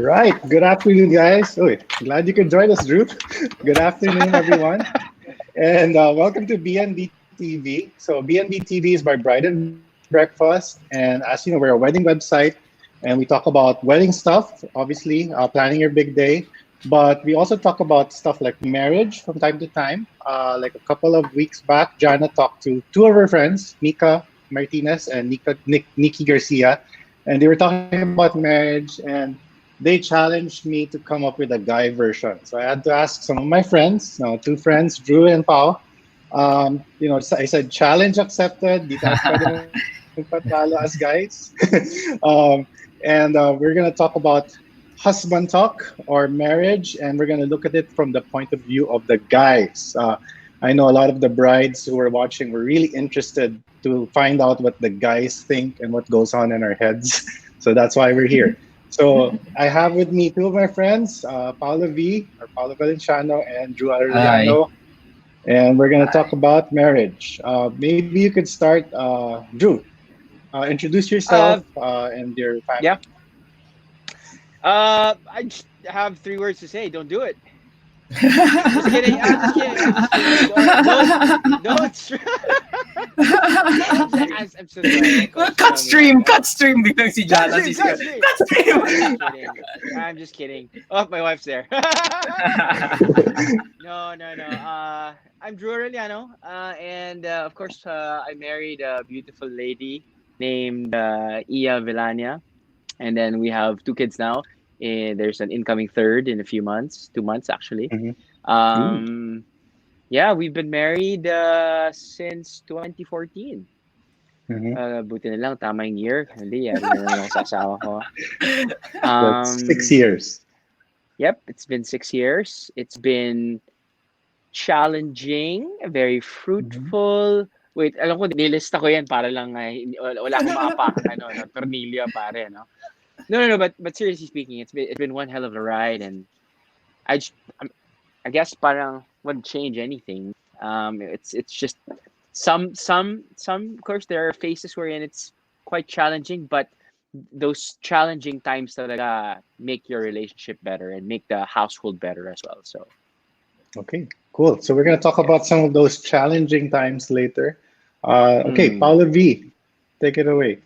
right. Good afternoon, guys. Oh, glad you could join us, Drew. Good afternoon, everyone. And welcome to BNB TV. So BNB TV is my bride and breakfast. And as you know, we're a wedding website and we talk about wedding stuff, obviously, planning your big day. But we also talk about stuff like marriage from time to time. Like a couple of weeks back, Jana talked to two of her friends, Nika Martinez and Nikki Garcia, and they were talking about marriage, and they challenged me to come up with a guy version. So I had to ask some of my friends, two friends, Drew and Pao. I said challenge accepted. Di tayo pwede magpatalo as guys. And we're gonna talk about husband talk or marriage, and we're gonna look at it from the point of view of the guys. I know a lot of the brides who are watching were really interested to find out what the guys think and what goes on in our heads. So that's why we're here. So I have with me two of my friends, Paolo Valenciano, and Drew Hi. Arellano, and we're going to talk Hi. about marriage. Maybe you could start, Drew. Introduce yourself Uh, and your yeah. family. I just have three words to say. Don't do it. Just kidding. I'm just kidding. I'm just kidding. Don't. I'm so sorry. Well, Coach, cut tell me stream, that. cut stream biglang si Cut Jana stream, cut sisigaw. stream. Cut stream! I'm just kidding. I'm just kidding. Oh, my wife's there. No. I'm Drew Arellano, and of course, I married a beautiful lady named Iya Villania, and then we have two kids now. And there's an incoming third in a few months, 2 months actually. Mhm. Ooh. Um, yeah, we've been married since 2014. Mhm. Buti na lang, tama yung year. Hindi, yari na lang ako sa asawa ko. That's six Um, years. yep, it's been 6 years. It's been challenging, very Mhm. fruitful. Wait, alam ko, nilista ko yan para lang wala akong maapakang no, tornilyo pare, no? No. But seriously speaking, it's been one hell of a ride, and I just, I guess parang wouldn't change anything. It's just some of course there are phases wherein it's quite challenging, but those challenging times talaga make your relationship better and make the household better as well. So Okay, cool. So we're going to talk about some of those challenging times later. Okay, mm, Paulo V, take it away.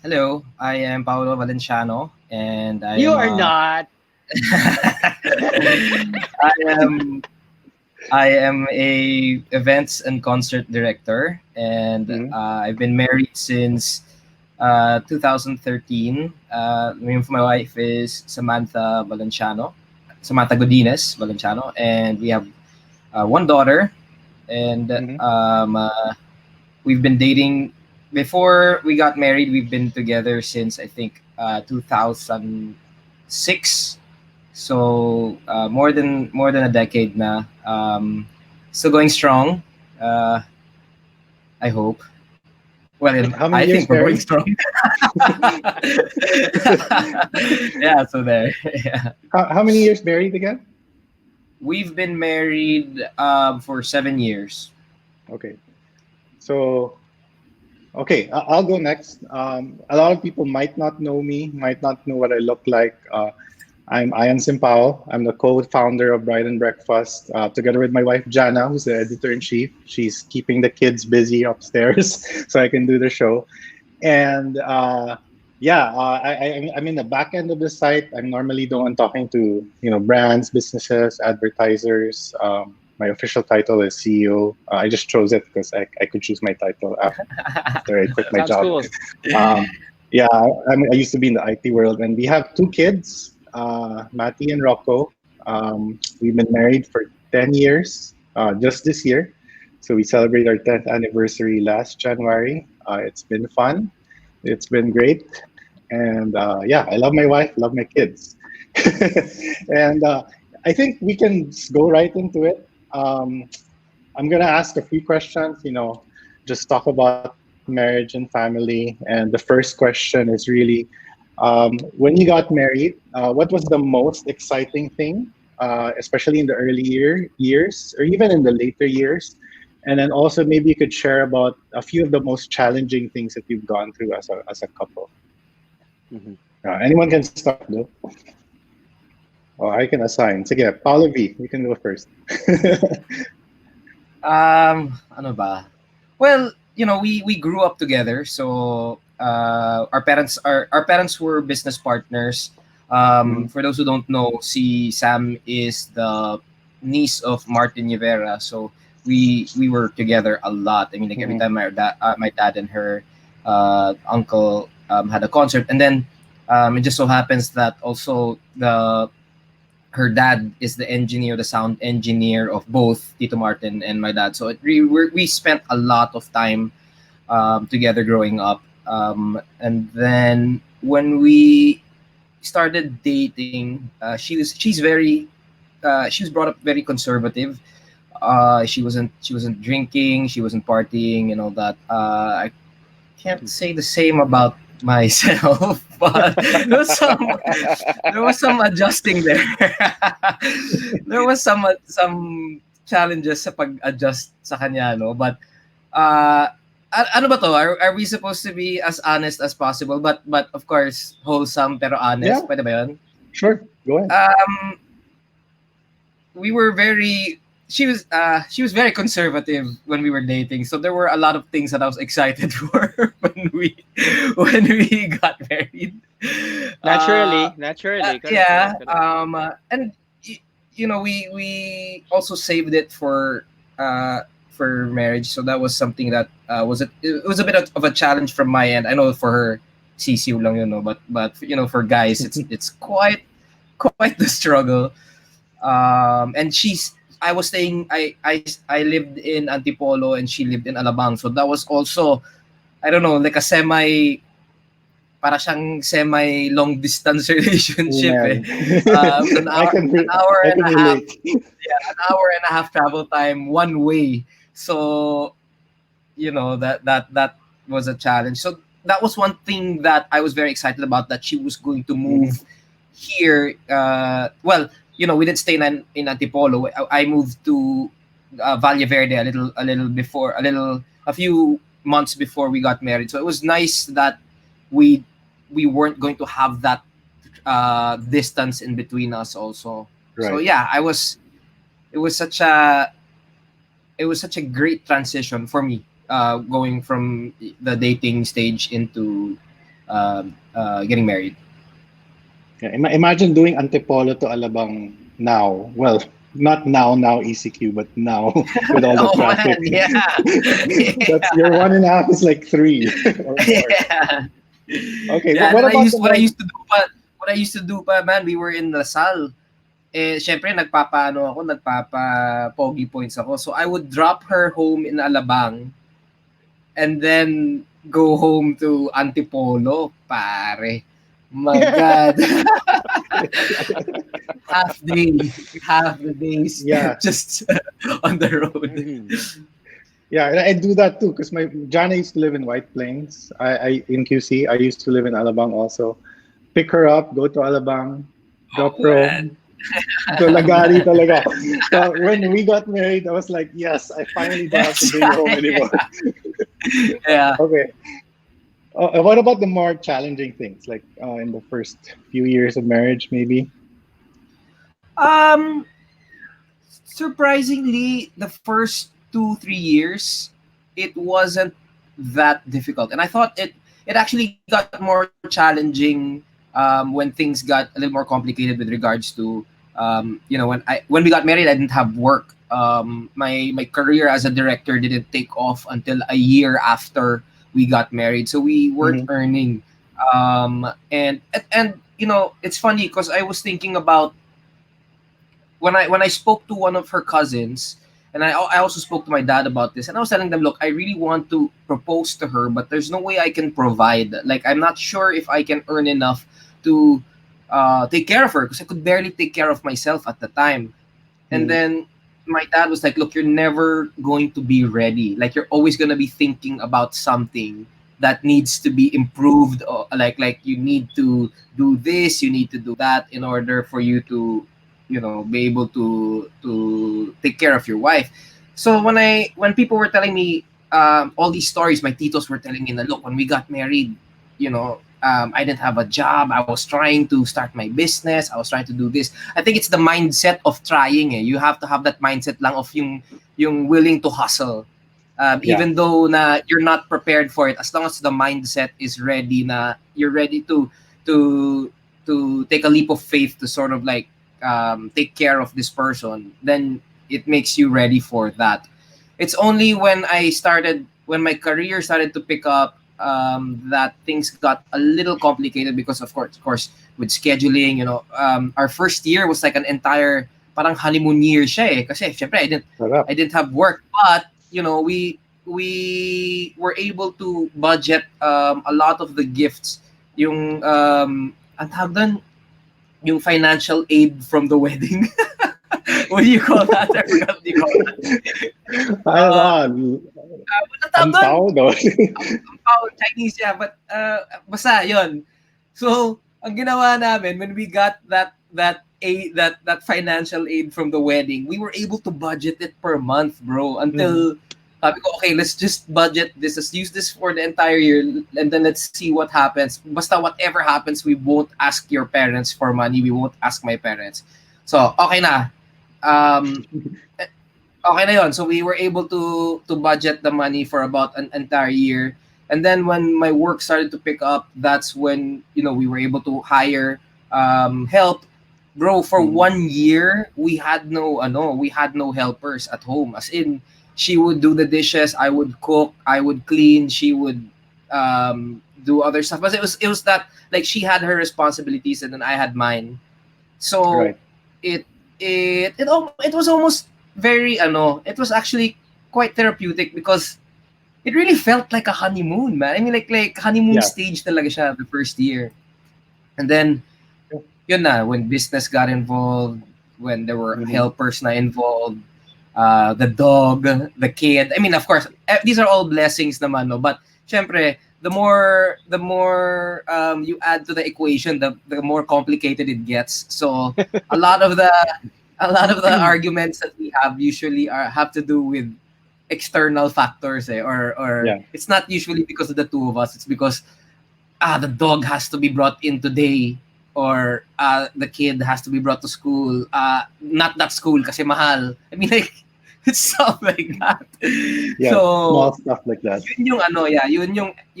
Hello, I am Paolo Valenciano, and I you am are not. I am I am a events and concert director, and Mhm. I've been married since 2013. The name of my wife is Samantha Godinez Valenciano, and we have one daughter, and Mhm. we've been dating before we got married. We've been together since I think 2006, so more than a decade na. Still going strong. Uh, I hope. Well, How many I years think we're going married? strong. Yeah, so there. Yeah. How many years married again? We've been married for 7 years. Okay. So, okay, I'll go next. A lot of people might not know me, might not know what I look like. I'm Ian Simpao. I'm the co-founder of Bride and Breakfast, together with my wife Jana, who's the editor-in-chief. She's keeping the kids busy upstairs so I can do the show. And yeah, I'm in the back end of the site. I'm normally the one talking to brands, businesses, advertisers. My official title is CEO. I just chose it because I could choose my title after I quit my Sounds job. cool. Yeah, I used to be in the IT world, and we have two kids, Matty and Rocco. We've been married for 10 years, just this year. So we celebrate our 10th anniversary last January. It's been fun. It's been great. And yeah, I love my wife, love my kids. And I think we can go right into it. I'm going to ask a few questions, just talk about marriage and family. And the first question is really when you got married, what was the most exciting thing, especially in the years, or even in the later years? And then also maybe you could share about a few of the most challenging things that you've gone through as a couple. Mhm. Anyone can start though. Oh, I can assign. Sige, Paolo V, you can go first. Ano ba? Well, we grew up together. So our parents were business partners. For those who don't know, si Sam is the niece of Martin Rivera. So we were together a lot. I mean, like every time my dad and her uncle had a concert, and then it just so happens that also the her dad is the engineer, the sound engineer of both Tito Martin and my dad. So we spent a lot of time together growing up. And then when we started dating, she was brought up very conservative. She wasn't drinking, she wasn't partying, and all that. I can't say the same about myself, but there was some adjusting there. There was some challenges sa pag-adjust sa kanya, no? But ano ba to? Are we supposed to be as honest as possible? But of course, wholesome pero honest. Yeah. Pwede ba yun? Sure, go ahead. We were very she was very conservative when we were dating, so there were a lot of things that I was excited for when we got married. Naturally. Correct. And we also saved it for marriage, so that was something that it was a bit of a challenge from my end. I know for her, CCU lang but for guys, it's quite the struggle. And I was staying. I lived in Antipolo and she lived in Alabang, so that was also, I don't know, like a para siyang semi long distance relationship. An hour and a half. Yeah, an hour and a half travel time one way. So that was a challenge. So that was one thing that I was very excited about, that she was going to move here. Well, we didn't stay in Antipolo. I moved to Valle Verde a few months before we got married. So it was nice that we weren't going to have that distance in between us also. Right. So yeah, it was such a great transition for me, going from the dating stage into getting married. Yeah, imagine doing Antipolo to Alabang now. Well, not now ECQ, but now with all the traffic. Man, yeah. That's your 1.5 is like 3 or more. Yeah. Okay, Yeah, what about what I used to do pa, man, we were in Lasal. Syempre nagpapa pogi points ako. So I would drop her home in Alabang and then go home to Antipolo, pare. My God. half the days, Yeah. just on the road. Yeah, I do that too because Jana used to live in White Plains. I in QC. I used to live in Alabang also. Pick her up, go to Alabang, drop her home. So lagari talaga. So when we got married, I was like, yes, I finally don't have to bring you home anymore. Yeah. Okay. What about the more challenging things, like in the first few years of marriage, maybe? Surprisingly, the first 2-3 years, it wasn't that difficult, and I thought it actually got more challenging when things got a little more complicated with regards to when we got married, I didn't have work. My career as a director didn't take off until a year after we got married, so we weren't earning. And it's funny because I was thinking about when I spoke to one of her cousins, and I also spoke to my dad about this, and I was telling them, look, I really want to propose to her, but there's no way I can provide. Like, I'm not sure if I can earn enough to take care of her, because I could barely take care of myself at the time. And then my dad was like, look, you're never going to be ready. Like, you're always going to be thinking about something that needs to be improved, or like you need to do this, you need to do that in order for you to be able to take care of your wife. So when people were telling me all these stories, my titos were telling me that, look, when we got married, I didn't have a job. I was trying to start my business. I was trying to do this. I think it's the mindset of trying. You have to have that mindset lang of yung willing to hustle. Yeah. Even though na you're not prepared for it, as long as the mindset is ready, na you're ready to take a leap of faith to sort of like take care of this person, then it makes you ready for that. It's only when my career started to pick up, that things got a little complicated because of course, with scheduling, our first year was like an entire parang honeymoon year siya eh. Kasi syempre Sarap. I didn't have work, but we were able to budget a lot of the gifts, yung ang tawag doon, yung financial aid from the wedding. What do you call that? I forgot what you call that. Ano, Ang tawag doon? no? Ang Chinese siya, but basta yon. So, ang ginawa namin when we got that financial aid from the wedding, we were able to budget it per month, bro. Until sabi ko, okay, let's just budget this. Let's use this for the entire year, and then let's see what happens. Basta whatever happens, we won't ask your parents for money. We won't ask my parents. So, okay na. Okay na yon. So we were able to budget the money for about an entire year. And then when my work started to pick up, that's when we were able to hire help. Bro, for 1 year, we had no helpers at home. As in, she would do the dishes, I would cook, I would clean, she would do other stuff. But it was that like she had her responsibilities and then I had mine. So Right. it was almost very it was actually quite therapeutic because it really felt like a honeymoon, man. I mean, like honeymoon Yeah. stage talaga siya the first year. And then yun na, when business got involved, when there were helpers na involved, the dog, the kid. I mean, of course, these are all blessings naman, no? But syempre, the more you add to the equation, the more complicated it gets. So a lot of the arguments that we have usually have to do with external factors, or Yeah. it's not usually because of the two of us. It's because the dog has to be brought in today, or the kid has to be brought to school. Not that school kasi mahal. I mean, like, it's stuff like that. Yeah. So Small stuff like that. yun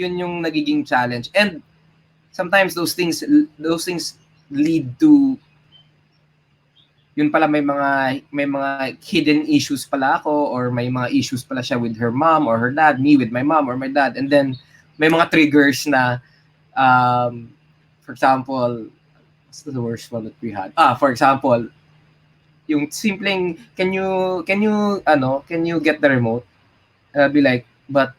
yung nagiging challenge. And sometimes those things lead to yun pala, may mga hidden issues pala ako, or may mga issues pala siya with her mom or her dad, me with my mom or my dad. And then may mga triggers na for example, what's the worst one that we had? For example, yung simpleng can you get the remote? I'll be like, but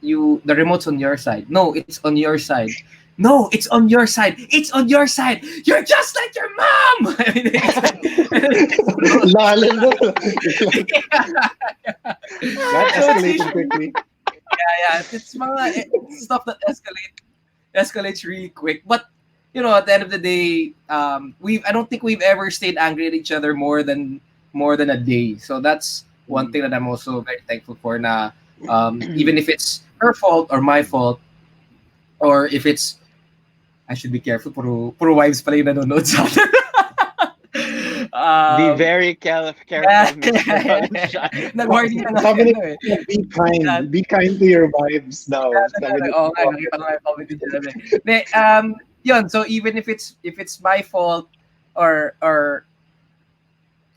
the remote's on your side. No, it's on your side. No, it's on your side. It's on your side. You're just like your mom. I mean, Lalim mo. That escalated quickly. yeah. It's it's stuff that escalates really quick. But at the end of the day, I don't think we've ever stayed angry at each other more than a day. So that's one thing that I'm also very thankful for. Na even if it's her fault or my fault, or if it's, I should be careful. Puro wives pala yung nanonood sa atin. Be very careful. Nag-warning na Sabi nga. Be kind. Be kind to your wives now. Sabi ni- Oo nga, nakita ko nga yung comment din dyan. Yun, so even if it's my fault or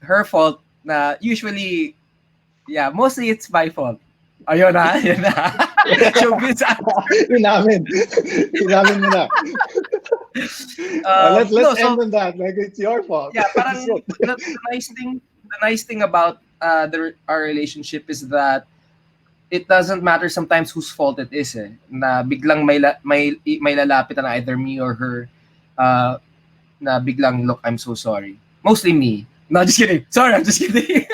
her fault, na usually, mostly it's my fault. Ayun na. Showbiz. Inamin mo na. Let's end on that. Like, it's your fault. Yeah, parang the nice thing about our relationship is that it doesn't matter sometimes whose fault it is. Na biglang may lalapit na either me or her, na biglang, look, I'm so sorry. Mostly me. No, just kidding. Sorry, I'm just kidding.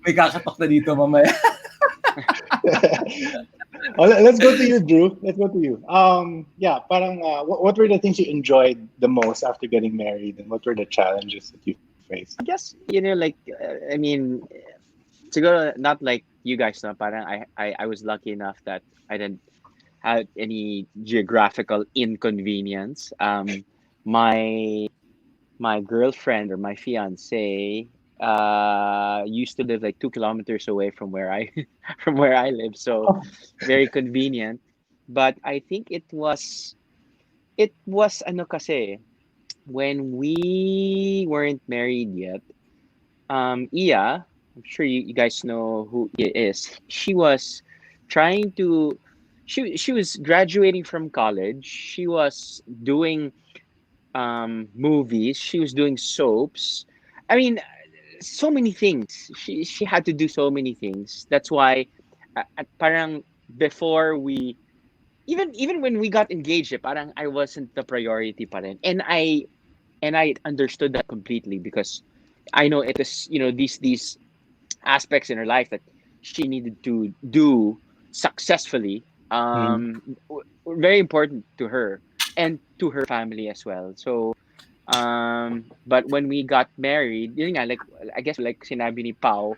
May kakatok na dito mamaya. Let's go to you, Drew. Let's go to you. Parang what were the things you enjoyed the most after getting married, and what were the challenges that you faced? I guess, like, I mean, siguro not like you guys know, parang I was lucky enough that I didn't have any geographical inconvenience. My my girlfriend or my fiance used to live like 2 kilometers away from where I from where I live, so Oh. very convenient. But I think it was ano kasi when we weren't married yet. Iya, I'm sure you guys know who Iya is. She was trying to she was graduating from college. She was doing movies. She was doing soaps. I mean, so many things. She had to do so many things. That's why, parang before we even when we got engaged, parang I wasn't the priority pa rin. And I understood that completely because I know it is, these aspects in her life that she needed to do successfully, Mm. were very important to her and to her family as well. So, but when we got married, yun nga, like I guess like sinabi ni Pau,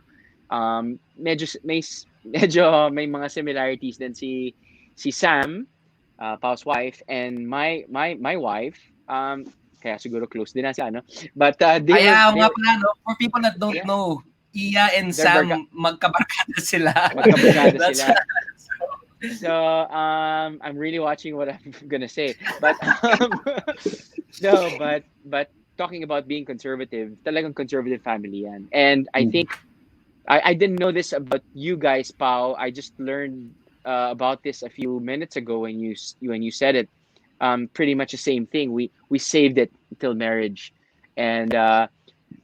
medyo may mga similarities din si Sam, Pau's wife, and my wife. Kaya siguro close din na sila, no? But they were Ayaw they nga were pala, no? For people that don't yeah, know, Iya and they're barka, Sam, magkabarkada sila. magkabarkada That's sila. So I'm really watching what I'm gonna say, but no, but talking about being conservative, talagang conservative family yan. And I Mm. think I didn't know this about you guys, Pau. I just learned about this a few minutes ago when you said it. Pretty much the same thing. We saved it until marriage, and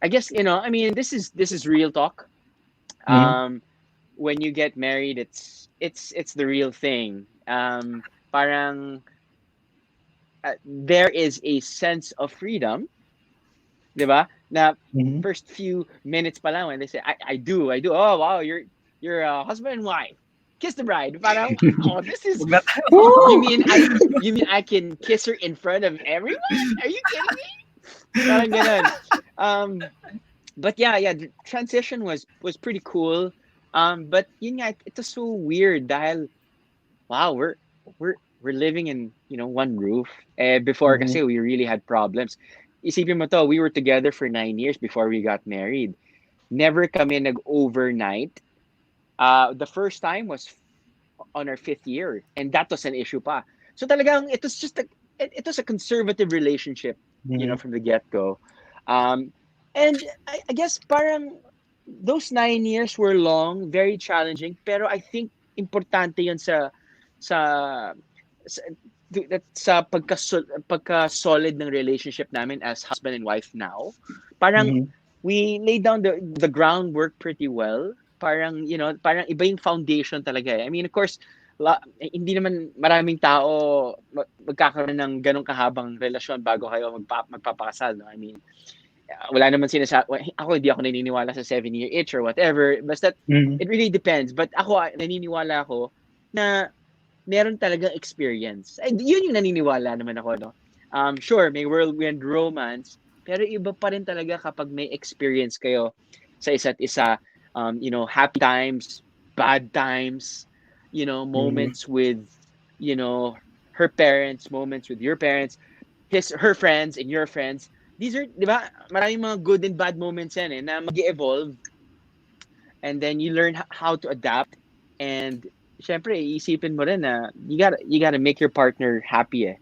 I guess I mean this is real talk. Mm. Um, when you get married, it's the real thing. Parang there is a sense of freedom, 'di ba? Na Mhm. first few minutes pa lang when they say I do. Oh wow, you're a husband and wife. Kiss the bride. Parang wow, this is Huwag na tayo. you Woo! mean I can kiss her in front of everyone? Are you kidding me? Parang ganun. Um, but yeah, the transition was pretty cool. But yun nga, it was so weird dahil wow, we're living in, one roof. Before Mhm. kasi we really had problems. Isipin mo to, we were together for 9 years before we got married. Never kami nag-overnight. The first time was on our fifth year, and that was an issue pa. So talagang it was just it was a conservative relationship, Mhm. from the get-go. Um, and I guess parang those 9 years were long, very challenging, pero I think importante yun sa sa, sa pagka solid ng relationship namin as husband and wife now. Parang Mhm. we laid down the groundwork pretty well. Parang parang iba yung foundation talaga eh. I mean, of course, hindi naman maraming tao magkakaroon ng ganong kahabang relasyon bago kayo magpapakasal, no? I mean, wala naman ako hindi ako naniniwala sa 7-year itch or whatever. Basta Mhm. it really depends. But ako, naniniwala ako na meron talagang experience. Ay, yun yung naniniwala naman ako, no? Sure, may whirlwind romance, pero iba pa rin talaga kapag may experience kayo sa isa't isa. Happy times, bad times, Mhm. moments with, you know, her parents, moments with your parents, her friends and your friends. These are, di ba, maraming mga good and bad moments yan eh, na mag-evolve, and then you learn how to adapt. And syempre iisipin mo rin na you gotta make your partner happy eh.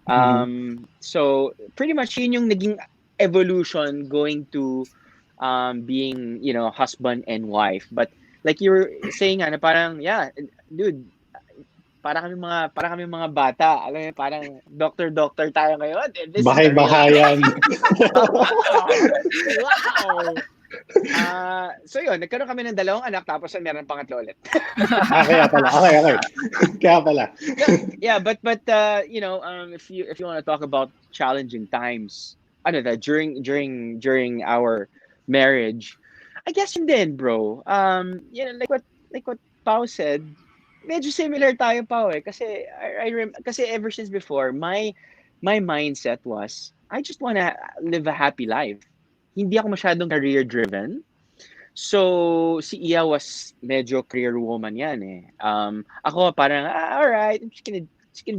Mhm. So pretty much yun yung naging evolution going to being, husband and wife. But like you were saying na parang yeah, dude, para kami mga bata. Alam mo, parang doctor tayo ngayon. And this is the real thing. Bahay-bahayan. Wow! Wow! So yun, nagkaroon kami ng 2 anak tapos meron pangatlo ulit. Kaya pala. Okay, okay. Kaya pala. No, yeah, but if you want to talk about challenging times, ano that during our marriage, I guess yun din, bro. Like what Pao said, medyo similar tayo, Pao eh. Kasi kasi ever since before, my mindset was I just wanna live a happy life. Hindi ako masyadong career driven. So, si Iya was medyo career woman yan eh. Ako parang, all right, I'm just gonna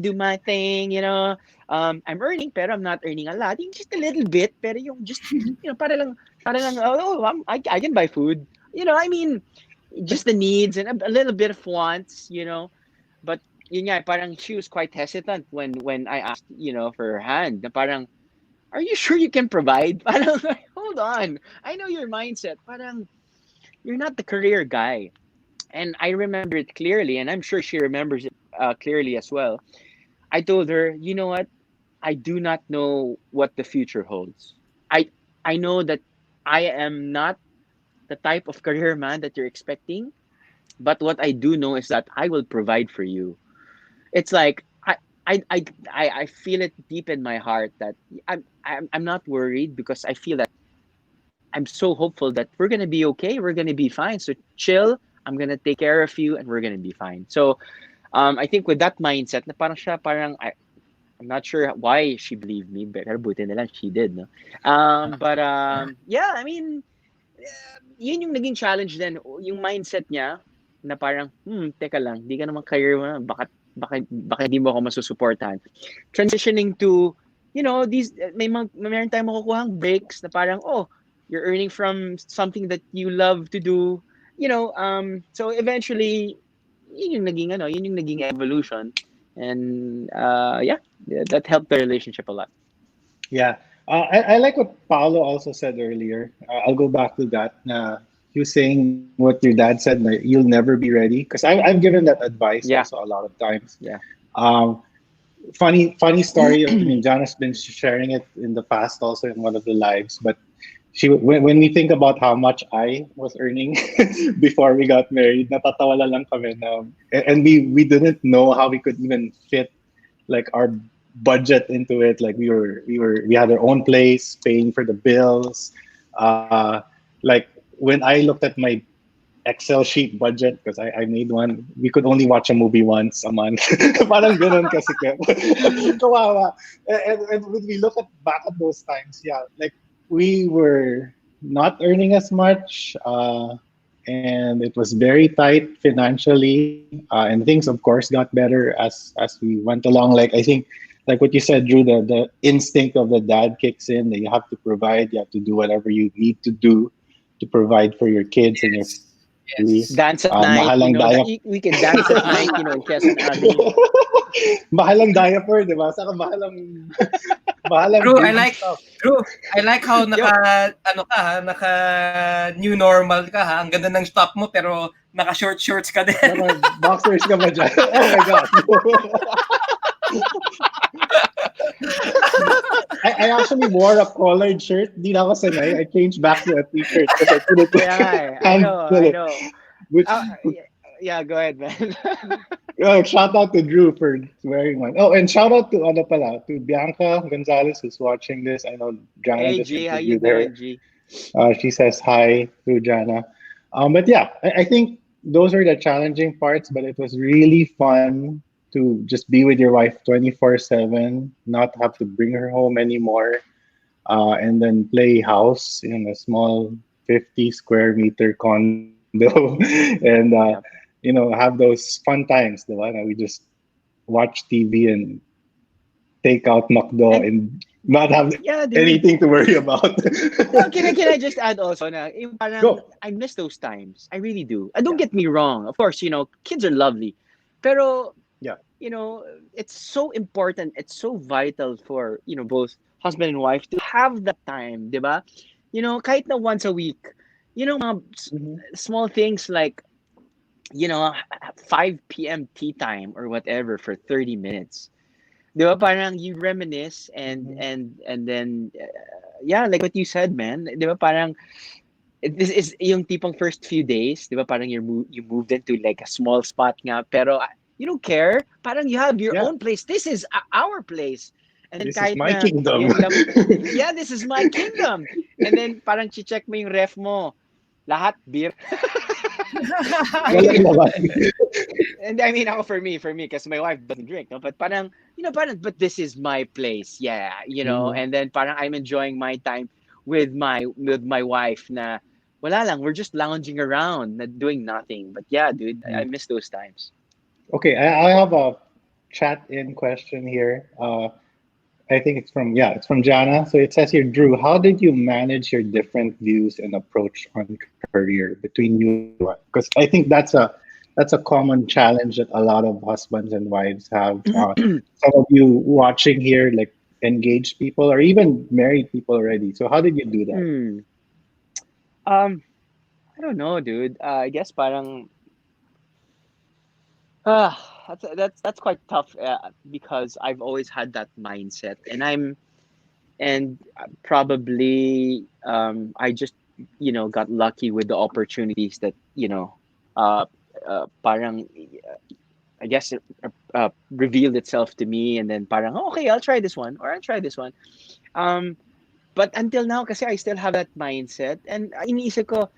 do my thing, you know. I'm earning, pero I'm not earning a lot. Yung just a little bit, pero yung just, para lang, oh, I can buy food. You know, I mean, just the needs and a little bit of wants, you know. But, yun nga, parang she was quite hesitant when I asked, you know, for her hand. Na parang, are you sure you can provide? Parang, hold on. I know your mindset. Parang, you're not the career guy. And I remember it clearly, and I'm sure she remembers it clearly as well. I told her, you know what? I do not know what the future holds. I I know that I am not the type of career man that you're expecting, but what I do know is that I will provide for you. It's like I feel it deep in my heart that I'm not worried because I feel that I'm so hopeful that we're gonna be okay. We're gonna be fine. So chill. I'm gonna take care of you, and we're gonna be fine. So I think with that mindset, na parang siya, parang I'm not sure why she believed me, but buti na lang she did, no. But yeah, I mean, yun yung naging challenge din, yung mindset niya na parang, teka lang, di ka naman career mo, baka hindi mo ako masusuportahan. Transitioning to, you know, meron tayong makukuhang breaks na parang, oh, you're earning from something that you love to do, you know, so eventually, yun yung naging evolution. And yeah, that helped the relationship a lot. Yeah. I like what Paolo also said earlier. I'll go back to that. He was saying what your dad said, like, you'll never be ready. Because I've given that advice Yeah, also a lot of times. yeah. Um, funny story. I mean, Jana's been sharing it in the past also in one of the lives. But when we think about how much I was earning before we got married, natatawa lang kami na, and we didn't know how we could even fit like our budget into it. Like we had our own place, paying for the bills. Like when I looked at my Excel sheet budget, because I made one, we could only watch a movie once a month. Parang ganun kasi kawawa. And when we look back at those times, yeah, like we were not earning as much, and it was very tight financially. And things, of course, got better as we went along. Like I think, like what you said, Drew, the instinct of the dad kicks in. That you have to provide, you have to do whatever you need to do to provide for your kids and your Yes. family. Yes. Dance at night, Mahalang you know, diaper. we can dance at night, you know, in Quezon Abbey. Mahalang diaper, di ba? Saka mahalang True, I baby like stuff. True. I like how Yo, naka new normal ka ha. Ang ganda ng stop mo pero naka short shorts ka din. Naka boxers ka ba dyan? Oh my God. I actually wore a collared shirt. Di na ako sanay. I changed back to a t-shirt because I couldn't kaya nga eh. I know, handle I it. know. Which, Yeah, go ahead, man. shout out to Drew for wearing one. Oh, and shout out to ano pala, to Bianca Gonzalez who's watching this. I know Jana Hey, just G, how you interviewed her. doing, G? She says hi to Jana. But yeah, I think those were the challenging parts, but it was really fun to just be with your wife 24/7, not have to bring her home anymore, and then play house in a small 50 square meter condo and Yep. have those fun times, the one that we just watch TV and take out McDo And and not have yeah, dude. anything to worry about. No, can I just add also na yung parang Go. I miss those times. I really do. And don't Yeah. get me wrong. Of course, you know, kids are lovely. Pero, Yeah. you know, it's so important. It's so vital for, you know, both husband and wife to have that time, 'di ba? You know, kahit na once a week. You know, mga Mhm. small things like, you know, 5 p.m. tea time or whatever for 30 minutes. 'Di ba? Parang you reminisce Mhm. and then yeah, like what you said, man. 'Di ba? Parang this is yung tipong first few days, 'di ba? Parang you moved into like a small spot nga, pero you don't care. Parang you have your Yeah. own place. This is our place. And then This is kahit my na kingdom. yung yeah, this is my kingdom. And then parang check mo yung ref mo. Lahat beer. I Walang mean, laman. and I mean, ako for me, because my wife doesn't drink, no? But parang, you know, parang, but this is my place, yeah, you know, Mhm. and then parang I'm enjoying my time with my wife na wala lang, we're just lounging around, doing nothing. But yeah, dude, I Mm. miss those times. Okay, I have a chat in question here. I think it's from Jana. So it says here, Drew, how did you manage your different views and approach on career between you and your wife? Because I think that's a common challenge that a lot of husbands and wives have. Some of you watching here, like engaged people or even married people already. So how did you do that? Hmm. Um, I don't know, dude. I guess parang that's quite tough because I've always had that mindset, and probably I just got lucky with the opportunities that uh, parang I guess it revealed itself to me, and then parang "Oh, okay, I'll try this one or I'll try this one. Um, but until now, kasi I still have that mindset, and iniisip ko,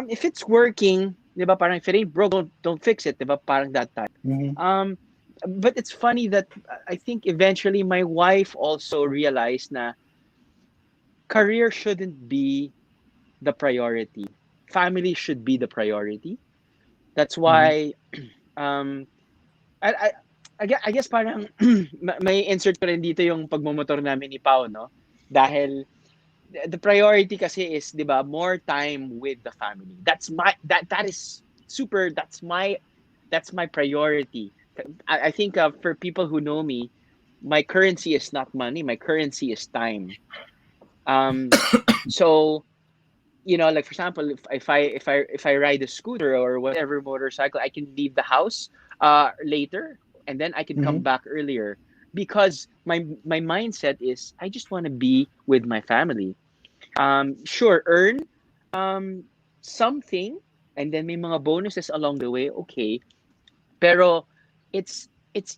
if it's working, di ba, parang if it ain't broke, don't fix it, di ba, parang that type. Hmm. Um, but it's funny that I think eventually my wife also realized na career shouldn't be the priority. Family should be the priority. That's Hmm. why um I I I guess parang may insert ko rin dito yung pagmomotor namin ni Pao, no? Dahil the priority kasi is, 'di ba, more time with the family. That is super, that's my priority. I think for people who know me, my currency is not money, my currency is time. Um so like for example, if I ride a scooter or whatever motorcycle, I can leave the house later, and then I can come Hmm. back earlier because my mindset is I just want to be with my family. Sure, earn um something, and then may mga bonuses along the way, okay. Pero it's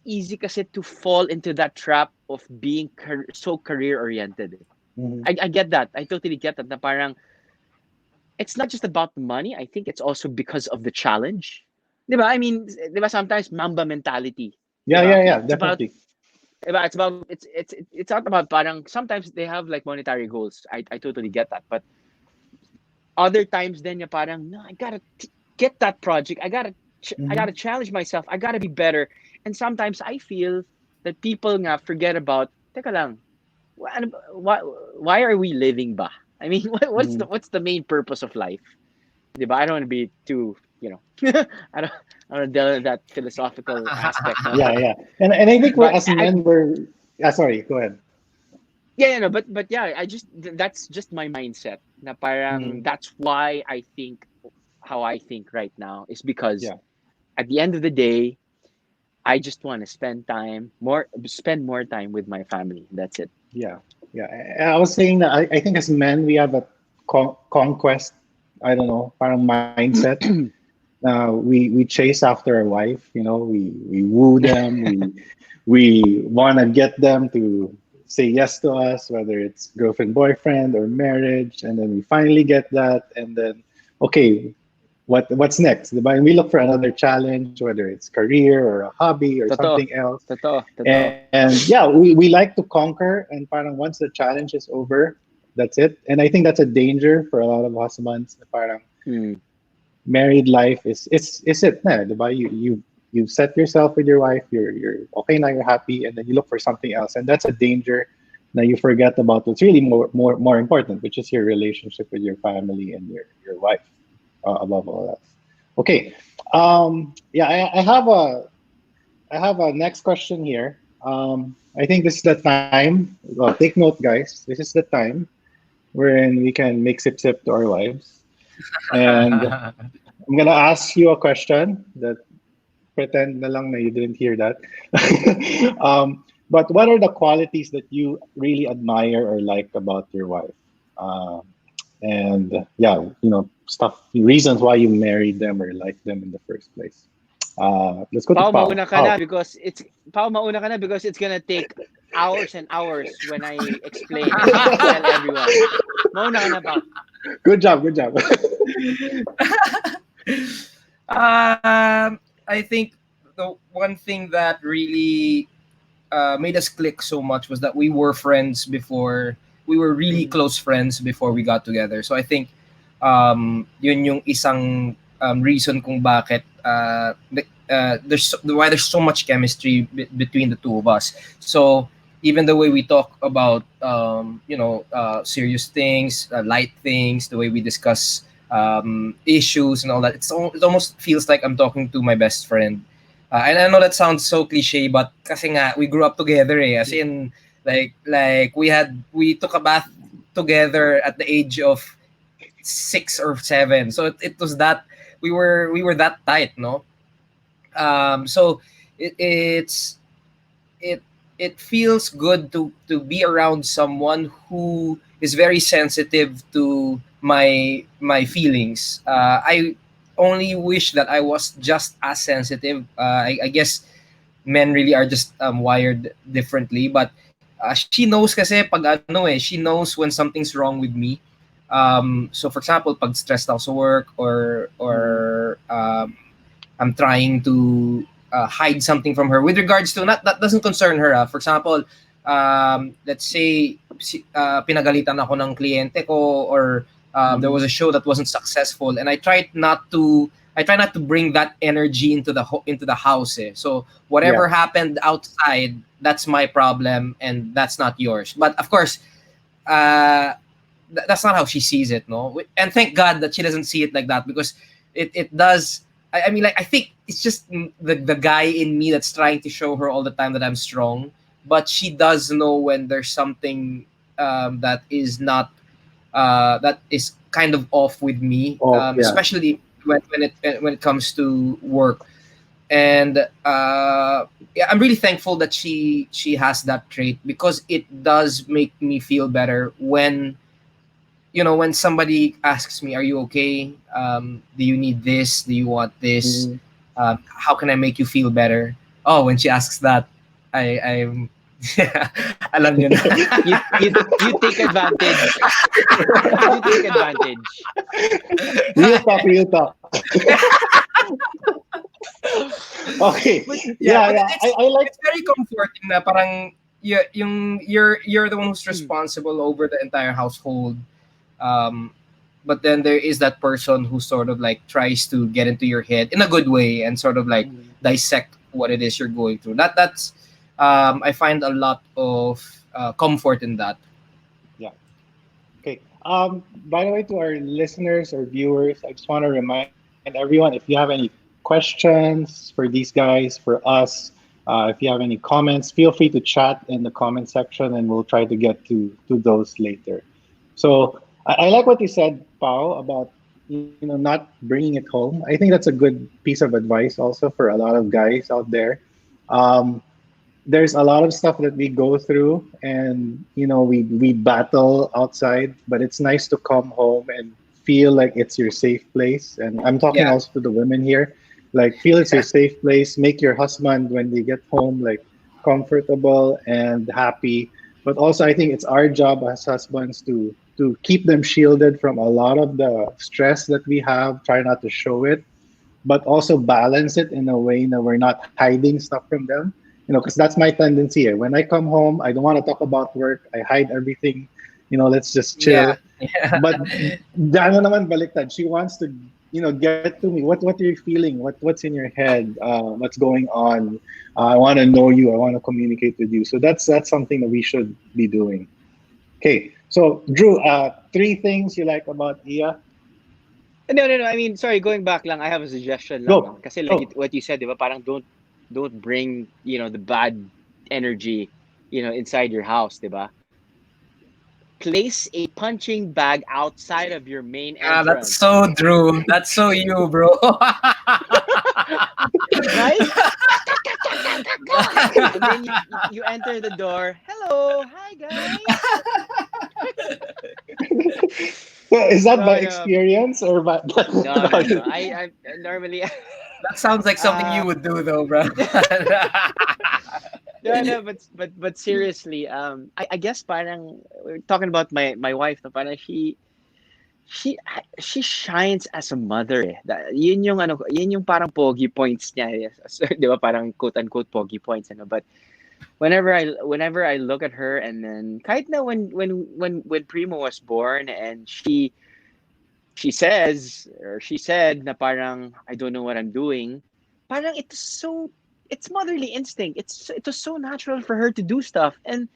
easy kasi to fall into that trap of being so career oriented. Hmm. I get that. I totally get that. Na parang it's not just about the money. I think it's also because of the challenge. 'Di ba? I mean, 'di ba sometimes Mamba mentality. 'Di Yeah, ba? yeah, yeah, It's about definitely. 'di ba? It's not about parang sometimes they have like monetary goals. I totally get that. But other times then you parang no, I got to get that project. I got to Hmm. challenge myself. I got to be better. And sometimes I feel that people nga forget about teka lang. Why why are we living ba? I mean, Hmm. what's the main purpose of life? 'Di ba? I don't want to be too, I don't delve that philosophical aspect, no. Yeah, yeah. And I think we're But as men we're sorry, go ahead. yeah, no, but yeah, that's just my mindset. Na parang Hmm. that's why I think how I think right now is because Yeah. at the end of the day, I just want to spend more time with my family. That's it. Yeah, yeah. I was saying that I think as men we have a conquest. I don't know, parang mindset. We chase after a wife. You know, we woo them. We want to get them to say yes to us, whether it's girlfriend, boyfriend, or marriage, and then we finally get that, and then okay, what's next? Diba? And we look for another challenge, whether it's career or a hobby or Totoo. something else. Totoo. And yeah, we like to conquer, and parang once the challenge is over, that's it. And I think that's a danger for a lot of husbands. Parang Mm. married life is it na, diba? You set yourself with your wife, you're okay now, you're happy, and then you look for something else. And that's a danger. Now you forget about what's really more important, which is your relationship with your family and your wife above all else. Okay. Yeah, I have a next question here. I think this is the time. Well, take note, guys. This is the time wherein we can make sip sip to our wives. And I'm gonna ask you a question that pretend na lang na you didn't hear that. But what are the qualities that you really admire or like about your wife? Um, and yeah, stuff, reasons why you married them or liked them in the first place. Let's go to Pao, Pau. mauna ka Pau, na because it's gonna take hours and hours when I explain and tell everyone. Mauna ka na, Pao. good job, good job. I think the one thing that really made us click so much was that we were friends before. We were really Mm. close friends before we got together. So I think yun yung isang reason kung bakit there's so much chemistry between the two of us. So even the way we talk about serious things, light things, the way we discuss issues and all that, it almost feels like I'm talking to my best friend. And I know that sounds so cliche, but kasi nga we grew up together as in like we took a bath together at the age of 6 or 7. So it was that we were that tight, no? So it's it it feels good to be around someone who is very sensitive to my feelings. I only wish that I was just as sensitive. I guess men really are just wired differently, but she knows kasi pag she knows when something's wrong with me. So for example, pag stressed ako sa work or I'm trying to hide something from her with regards to not that doesn't concern her. For example, let's say pinagalitan ako ng kliyente ko or there was a show that wasn't successful, and I try not to bring that energy into the house. So whatever happened outside, that's my problem, and that's not yours. But of course, that's not how she sees it, no. And thank God that she doesn't see it like that, because it does. I mean, like, I think it's just the guy in me that's trying to show her all the time that I'm strong, but she does know when there's something that is not that is kind of off with me, especially when it comes to work. And yeah, I'm really thankful that she has that trait, because it does make me feel better when when somebody asks me, "Are you okay? Do you need this? Do you want this? How can I make you feel better?" Oh, when she asks that, I'm alam niyo na. You take advantage. You take advantage. Real talk. Okay. I like. It's very comforting na parang you're the one who's responsible over the entire household. But then there is that person who sort of like tries to get into your head in a good way and sort of like dissect what it is you're going through. That's I find a lot of comfort in that. Yeah. Okay. By the way, to our listeners or viewers, I just want to remind everyone, if you have any questions for these guys, for us, if you have any comments, feel free to chat in the comment section, and we'll try to get to those later. So I like what you said, Pao, about not bringing it home. I think that's a good piece of advice also for a lot of guys out there. Um, there's a lot of stuff that we go through, and we battle outside, but it's nice to come home and feel like it's your safe place. And I'm talking also to the women here, like, feel it's your safe place. Make your husband, when they get home, like, comfortable and happy. But also, I think it's our job as husbands to keep them shielded from a lot of the stress that we have. Try not to show it, but also balance it in a way that we're not hiding stuff from them. Because that's my tendency. When I come home, I don't want to talk about work. I hide everything. Let's just chill. Yeah. But Dano naman baliktad. She wants to, get to me. What are you feeling? What's in your head? What's going on? I want to know you. I want to communicate with you. So that's something that we should be doing. Okay. So Drew, 3 things you like about Iya. No. I mean, sorry, going back lang, I have a suggestion lang. Go. Kasi like what you said, diba? Parang don't bring, the bad energy, inside your house, diba? Place a punching bag outside of your main entrance. That's so Drew. That's so you, bro. Right? And then you enter the door. Hello, hi guys. Is that by experience or by? No. I normally. That sounds like something you would do, though, bro. No, but seriously, I guess parang we're talking about my wife, no, parang she shines as a mother. Yun yung parang pogi points niya. So, 'di ba, parang quote unquote pogi points, but whenever I look at her, and then kahit na when Primo was born, and she said na parang I don't know what I'm doing. Parang it's motherly instinct. It was so natural for her to do stuff. And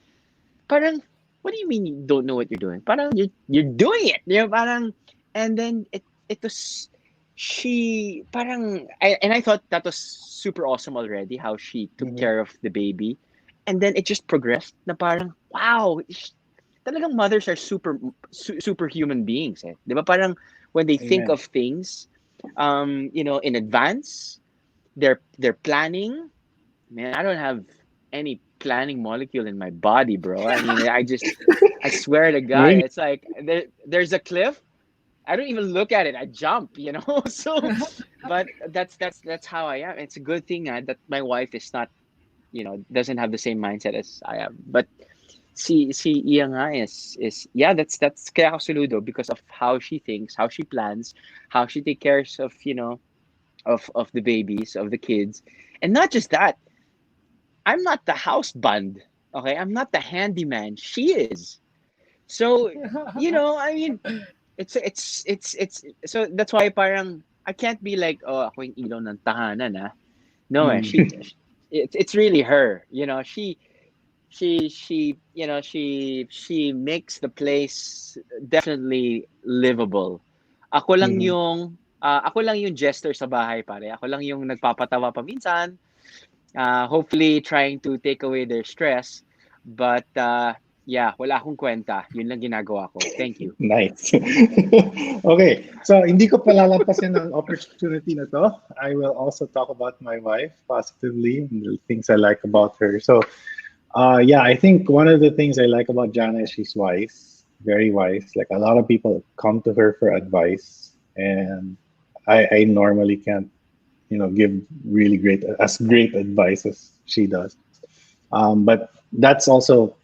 parang, what do you mean you don't know what you're doing? Parang you're doing it. You know, parang, and then it was she parang I thought that was super awesome already how she took Mhm. care of the baby. And then it just progressed na parang wow, talagang mothers are super human beings eh. 'Di ba parang when they think Amen. of things in advance, they're planning. Man, I don't have any planning molecule in my body, bro. I mean, I swear to God, Really? it's like there's a cliff. I don't even look at it. I jump, you know. So, but that's how I am. It's a good thing that my wife is not, doesn't have the same mindset as I am. But si Iya nga is yeah, that's kaya ako saludo because of how she thinks, how she plans, how she take cares of of the babies, of the kids, and not just that. I'm not the house band. Okay, I'm not the handyman. She is. So, I mean, it's so that's why parang I can't be like, oh, ako yung ilaw ng tahanan, ah. No, Mm. it's really her. She makes the place definitely livable. Mhm. Ako lang yung jester sa bahay, pare. Ako lang yung nagpapatawa paminsan, hopefully trying to take away their stress. But yeah, wala akong kwenta. Yun lang ginagawa ko. Thank you. Nice. Okay, so hindi ko palalampasin ang opportunity na to. I will also talk about my wife positively and the things I like about her. So, yeah, I think one of the things I like about Jana is she's wise, very wise. Like a lot of people come to her for advice, and I normally can't, give really great advice as she does. But that's also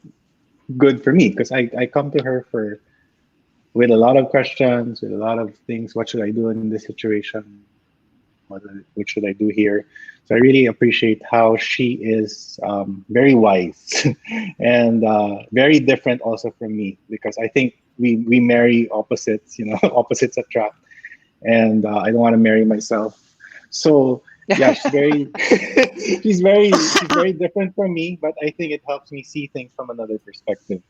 good for me because I come to her for with a lot of questions, with a lot of things. What should I do in this situation? What should I do here? So I really appreciate how she is very wise and very different also from me because I think we marry opposites, opposites attract, and I don't want to marry myself. So yeah, she's very she's very different from me, but I think it helps me see things from another perspective,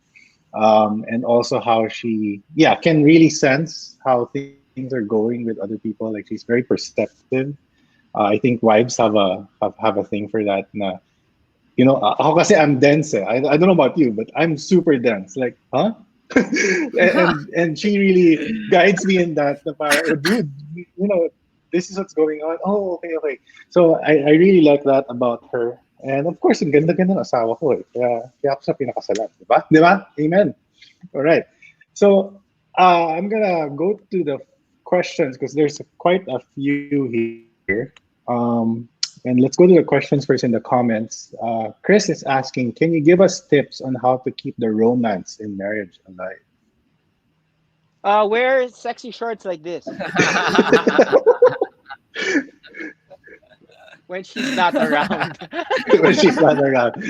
and also how she can really sense how things are going with other people. Like she's very perceptive. I think wives have a thing for that. Na, ako kasi I'm dense. Eh. I don't know about you, but I'm super dense. Like, huh? and she really guides me in that. Na parang, oh, dude, this is what's going on. Oh, okay. So I really like that about her. And of course, ang ganda-ganda ng asawa ko eh. Kaya ako siya pinakasalan. Diba? Diba? Amen. All right. So I'm gonna go to the questions because there's quite a few here. And let's go to the questions first in the comments. Chris is asking, can you give us tips on how to keep the romance in marriage alive? Wear sexy shorts like this when she's not around. When she's not around.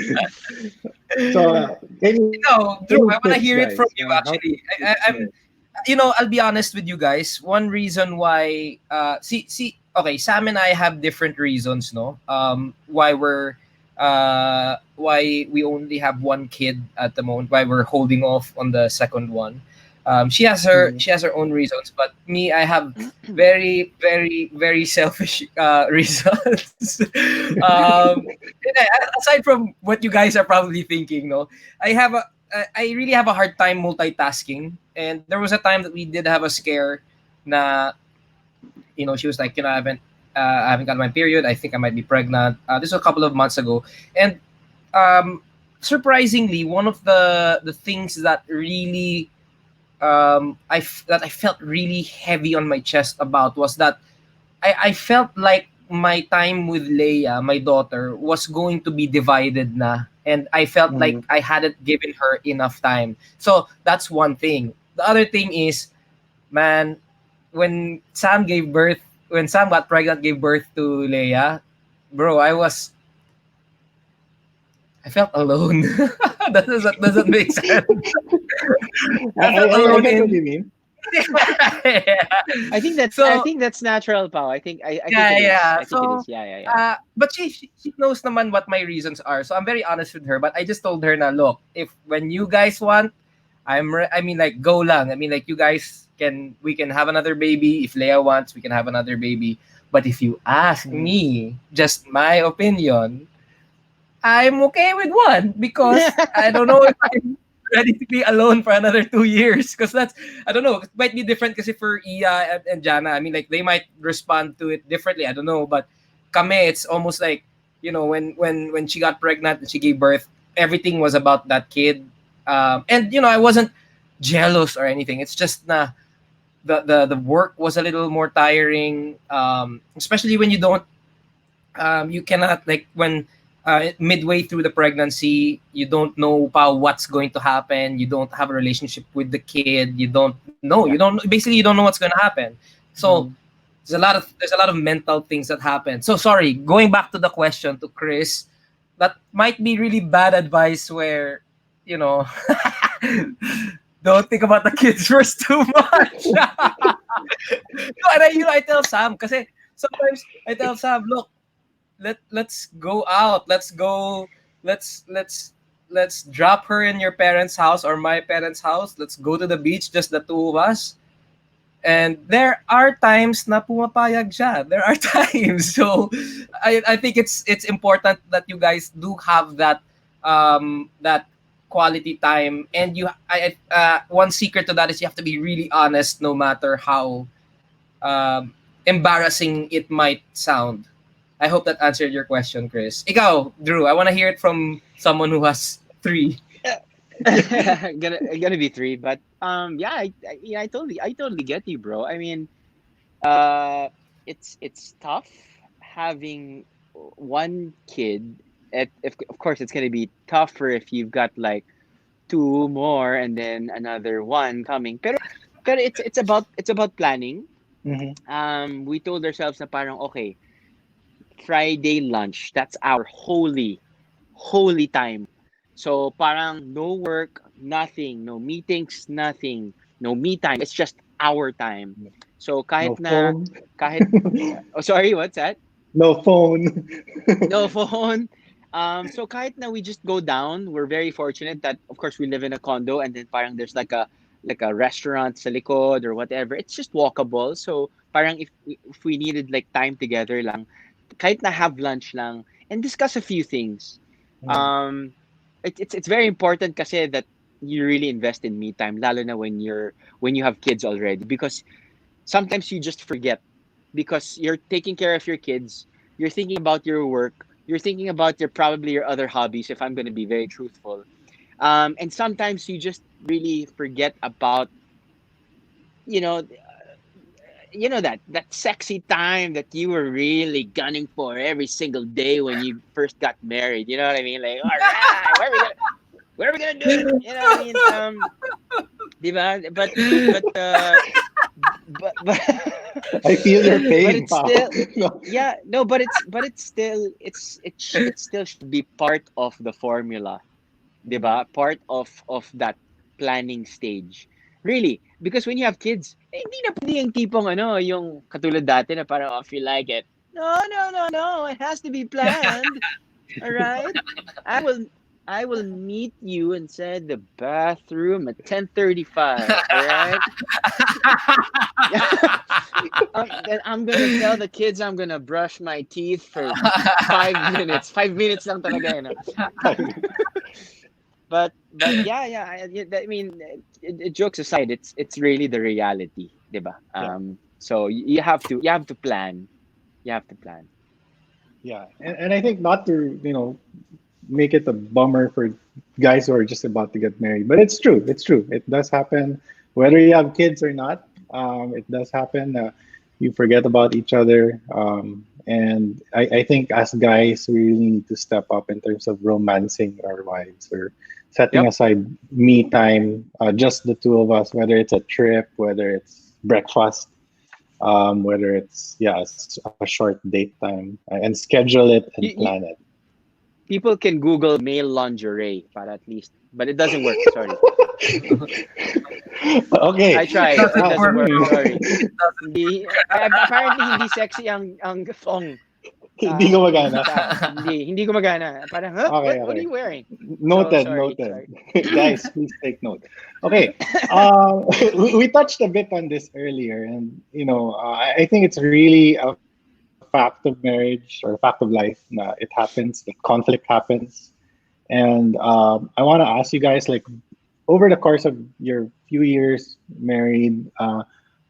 So, any Drew, I tips, want to hear guys, it from on you. how to Actually, keep I'm marriage? I'll be honest with you guys. One reason why, okay, Sam and I have different reasons, no? Why we only have one kid at the moment, why we're holding off on the second one. Mhm. She has her own reasons, but me, I have very, very, very selfish reasons. Aside from what you guys are probably thinking, no, I have a I really have a hard time multitasking. And there was a time that we did have a scare na, she was like, I haven't got my period. I think I might be pregnant. This was a couple of months ago. And um, surprisingly, one of the things that really that I felt really heavy on my chest about was that I felt like my time with Leia, my daughter, was going to be divided na. And I felt like Mhm. I hadn't given her enough time. So that's one thing. The other thing is, man, when when Sam got pregnant, gave birth to Leia, bro, I felt alone. Does that make sense? I felt I alone get what in you mean. Yeah. I So think that's natural, Pao. I think yeah, it is. yeah. I think it So is. Yeah. but she knows naman what my reasons are. So I'm very honest with her. But I just told her na, look, if when you guys want, I mean, like, go lang. I mean, like, you guys we can have another baby. If Leia wants, we can have another baby. But if you ask Mhm. me, just my opinion, I'm okay with one because I don't know if I'm ready to be alone for another 2 years. Because that's, I don't know, it might be different kasi for Iya and Jana. I mean, like, they might respond to it differently. I don't know. But kame, it's almost like, when she got pregnant and she gave birth, everything was about that kid. And, I wasn't jealous or anything. It's just na the work was a little more tiring. Especially when you cannot, like, when midway through the pregnancy, you don't know pa what's going to happen. You don't have a relationship with the kid. You don't know, basically, you don't know what's going to happen. So Mhm. there's a lot of mental things that happen. So sorry, going back to the question to Chris, that might be really bad advice where, you know don't think about the kids first too much. No, and I tell Sam, because sometimes I tell Sam, look, let's go out. Let's drop her in your parents' house or my parents' house. Let's go to the beach, just the two of us. And there are times na pumapayag siya. There are times. So I think it's important that you guys do have that quality time. And one secret to that is you have to be really honest, no matter how um, embarrassing it might sound. I hope that answered your question, Chris. Ikaw, Drew, I want to hear it from someone who has three. Gonna be three, but yeah, yeah, I totally get you, bro. I mean, uh, it's tough having one kid. If of course it's gonna be tougher if you've got like two more and then another one coming. Pero it's about planning. Mhm. We told ourselves na parang okay, Friday lunch. That's our holy time. So parang no work, nothing, no meetings, nothing, no me time. It's just our time. So No phone. kahit oh sorry, what's that? No phone. No phone. So kahit na we just go down, we're very fortunate that of course we live in a condo and then parang there's like a restaurant sa likod or whatever. It's just walkable. So parang if we needed like time together lang, kahit na have lunch lang and discuss a few things. Mhm. Um, it's very important kasi that you really invest in me time, lalo na when you have kids already, because sometimes you just forget because you're taking care of your kids, you're thinking about your work, you're thinking about probably your other hobbies. If I'm going to be very truthful, and sometimes you just really forget about you know that sexy time that you were really gunning for every single day when you first got married. You know what I mean? Like, all right, where are we gonna do it? You know what I mean? Diba? But I feel your but pain, it's pal. still No. yeah no but it's still it still should be part of the formula, Mhm. 'di ba? Part of that planning stage. Really, because when you have kids, hindi na pwede yung tipong yung katulad dati na parang oh, feel like it. No, no, no, no. It has to be planned. All right. I will meet you inside the bathroom at 10:35. All right. Then I'm gonna tell the kids I'm gonna brush my teeth for 5 minutes. 5 minutes lang talaga, But yeah, I mean, jokes aside, it's really the reality, diba? Yeah. So you have to plan. You have to plan. Yeah. And I think not to, make it a bummer for guys who are just about to get married. But it's true. It's true. It does happen, whether you have kids or not. It does happen. You forget about each other. And I think as guys, we really need to step up in terms of romancing our wives or setting Yep. aside me time, just the two of us, whether it's a trip, whether it's breakfast, whether it's, yeah, a short date time, and schedule it and You, plan it. people can Google male lingerie, para at least, but it doesn't work. Sorry. Okay. I tried. It Doesn't doesn't work, work. bro. Sorry. It doesn't. Apparently hindi sexy ang phone Hindi gumagana. chat. Hindi gumagana. Parang, huh? Okay, What are okay. you wearing? So Noted, sorry. noted. Guys, please take note. Okay. We touched a bit on this earlier, and I think it's really a fact of marriage or a fact of life. It happens, that conflict happens, and I want to ask you guys, like, over the course of your few years married,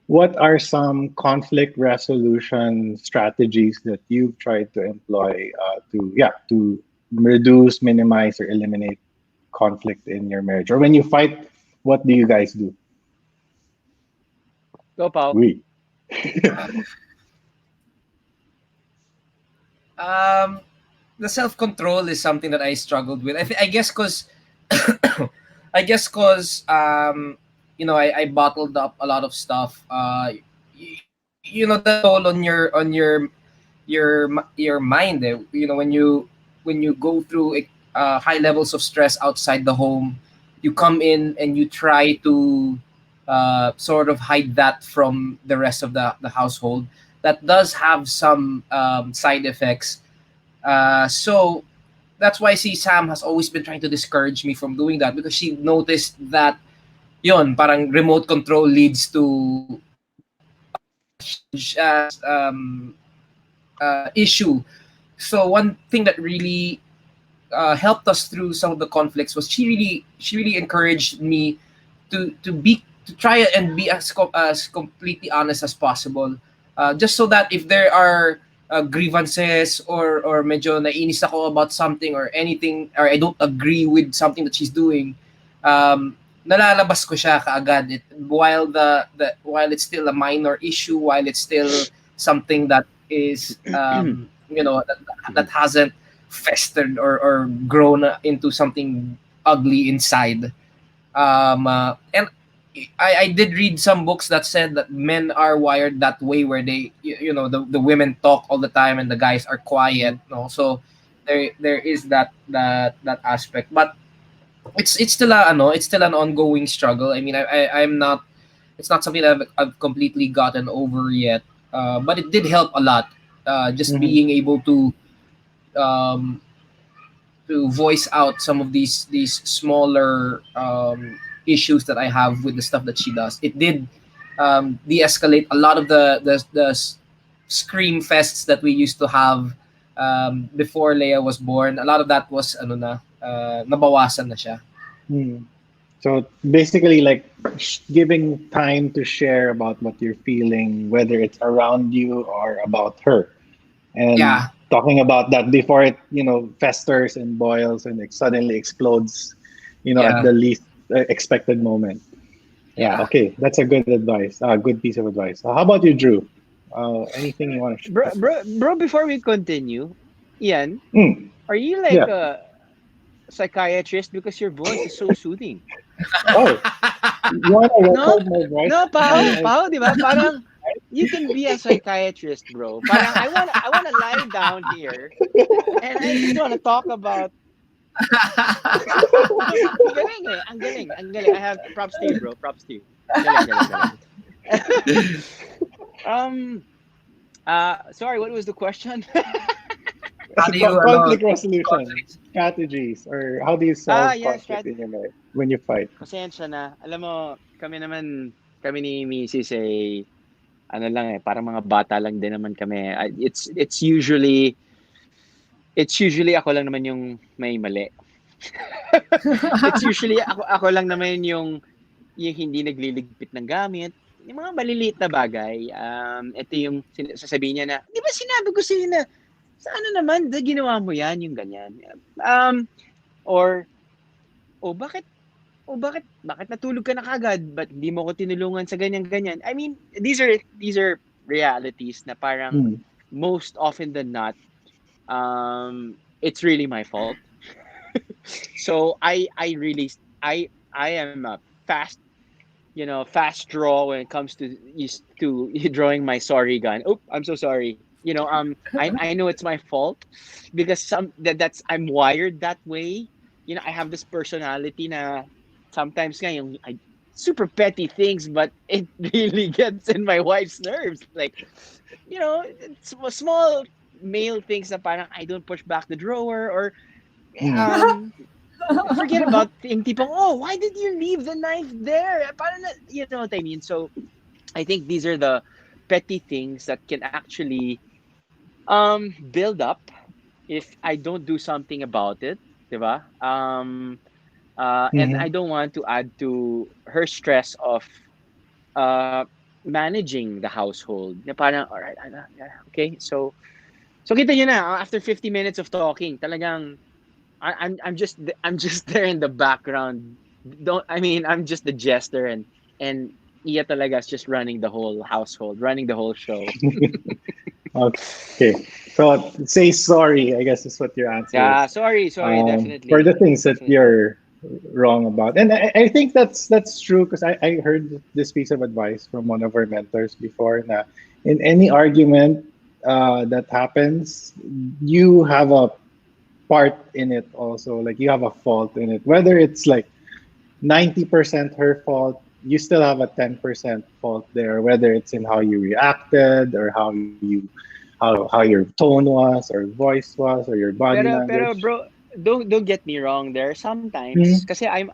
what are some conflict resolution strategies that you've tried to employ to reduce, minimize, or eliminate conflict in your marriage? Or when you fight, what do you guys do? Go, Pao. We. Um, the self control is something that I struggled with. I guess because I bottled up a lot of stuff. The toll on your mind. When you go through high levels of stress outside the home, you come in and you try to sort of hide that from the rest of the household. That does have some side effects. So that's why see Sam has always been trying to discourage me from doing that because she noticed that yon parang remote control leads to huge issue. So one thing that really helped us through some of the conflicts was she really encouraged me to try and be as completely honest as possible, just so that if there are grievances or medyo naiinis ako about something or anything or I don't agree with something that she's doing, nalalabas ko siya kaagad while it's still a minor issue, while it's still something that is that hasn't festered or grown into something ugly inside. And I did read some books that said that men are wired that way, where the women talk all the time and the guys are quiet. No, so there is that aspect, but it's still an ongoing struggle. I mean, I'm not. It's not something that I've completely gotten over yet, but it did help a lot. Just Mhm. being able um, to voice out some of these smaller issues that I have with the stuff that she does. It did de-escalate a lot of the scream fests that we used to have before Leia was born. A lot of that was nabawasan na siya. Hmm. So basically, like giving time to share about what you're feeling, whether it's around you or about her, and Yeah, talking about that before it, festers and boils and it suddenly explodes, at yeah, the least expected moment. Yeah. yeah. Okay, that's a good advice. Good piece of advice. How about you, Drew? Anything you want to share? Bro, before we continue, Ian, Mm, are you like yeah. a psychiatrist because your voice is so soothing? Oh, you want to No? record my voice? No, Pao, I, Pao, di ba? Parang you can be a psychiatrist, bro. Parang I wanna lie down here and I just wanna talk about ang galing eh. Ang galing. Ang galing. I have props to you, bro. Props to you. Galing, galing, galing. um sorry, what was the question? How do you conflict resolution conflicts? strategies, or how do you solve Yeah, conflict in your marriage when you fight? pasensya na. Alam mo, kami ni Mrs. ay ano lang eh, parang mga bata lang din naman kami. It's usually ako lang naman yung may mali. It's usually ako lang naman yung hindi nagliligpit ng gamit. Yung mga maliliit na bagay. Ito yung sasabihin niya na, di ba sinabi ko sa'yo na, sa ano naman, ginawa mo yan, yung ganyan. Or, bakit, bakit natulog ka na kagad? Ba't hindi mo ko tinulungan sa ganyan-ganyan? I mean, these are realities na parang Mm. most often than not, it's really my fault. So I am a fast draw when it comes to drawing my sorry gun. Oh, I'm so sorry. I know it's my fault because that's I'm wired that way. I have this personality na sometimes nga super petty things, but it really gets in my wife's nerves. Like, it's small male things na parang I don't push back the drawer, or Mm. um forget about yung tipong, oh, why did you leave the knife there? Parang you know what I mean? So I think these are the petty things that can actually build up if I don't do something about it, diba? And I Mhm. don't want to add to her stress of uh managing the household. Na parang, all right, yeah, okay. So kita niyo na, after 50 minutes of talking, talagang I'm just there in the background. Don't I mean I'm just the jester, and Iya talaga is just running the whole household, running the whole show. Okay. So say sorry, I guess is what your answer Yeah, is. sorry, For the definitely, things that definitely. you're wrong about. And I think that's true because I heard this piece of advice from one of our mentors before. Na in any argument that happens, you have a part in it also. Like you have a fault in it. Whether it's like 90% her fault, you still have a 10% fault there, whether it's in how you reacted or how your tone was or voice was or your body Pero language. bro, don't get me wrong there. Sometimes Mm-hmm. kasi I'm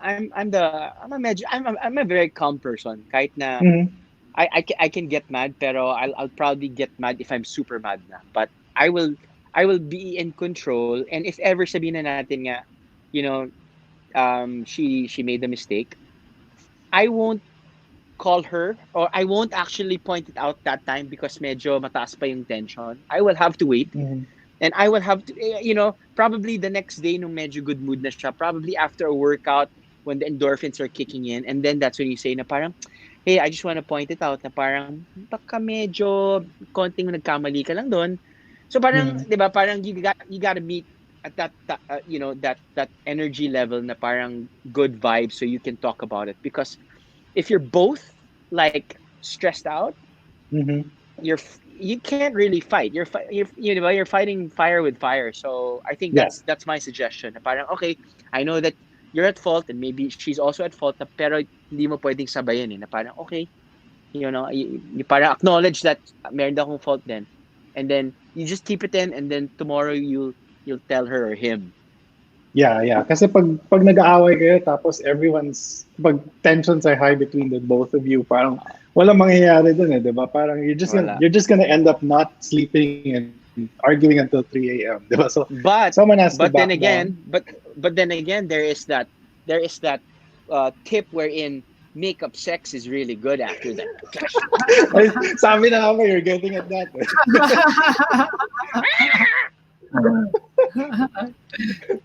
a very calm person. Kahit na Mm-hmm. I can get mad, pero I'll probably get mad if I'm super mad na. But I will be in control, and if ever sabihin na natin nga, you know, she made a mistake, I won't call her, or I won't actually point it out that time because medyo mataas pa yung tension. I will have to wait, Mm-hmm. and I will have to, probably the next day nung medyo good mood na siya, probably after a workout when the endorphins are kicking in, and then that's when you say na parang, hey, I just want to point it out na parang baka medyo konting nagkamali ka lang doon. So parang, Mm-hmm. 'di ba, parang you gotta meet at that energy level na parang good vibes so you can talk about it, because if you're both like stressed out, Mm-hmm. you can't really fight. You're fighting fire with fire. So I think Yeah. that's my suggestion. Na parang okay, I know that you're at fault and maybe she's also at fault, na pero hindi mo pwedeng sabayan eh. Na parang okay, you parang acknowledge that meron akong fault then, and then you just keep it in, and then tomorrow you'll tell her or him. Yeah, yeah. Kasi pag nag-aaway kayo tapos pag tensions are high between the both of you, parang walang mangyayari dun eh, 'di ba? Parang Wala. you're just gonna end up not sleeping and arguing until 3 a.m., 'di ba? So But someone has to but back then down. again, then again, there is that tip wherein makeup sex is really good after that. Gosh. Ay, sabi na nga ba, you're getting at that. Eh.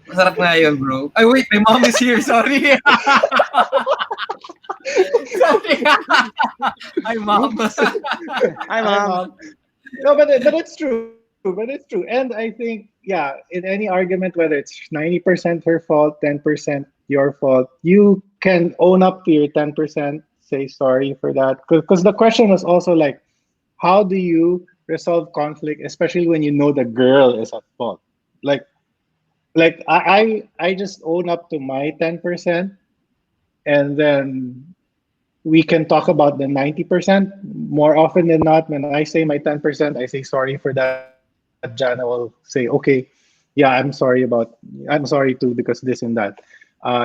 Masarap nga yun, bro. Ay, wait, my mom is here. Sorry. Sorry. Hi, mom. Oops. Hi, Hi, mom. mom. No, but it's true. But it's true. And I think, yeah, in any argument, whether it's 90% her fault, 10% your fault, you can own up to your 10%, say sorry for that. Because the question was also like, how do you resolve conflict, especially when you know the girl is at fault? Like, I just own up to my 10%, and then we can talk about the 90%. More often than not, when I say my 10%, I say sorry for that. Jana will say, okay, yeah, I'm sorry too because this and that.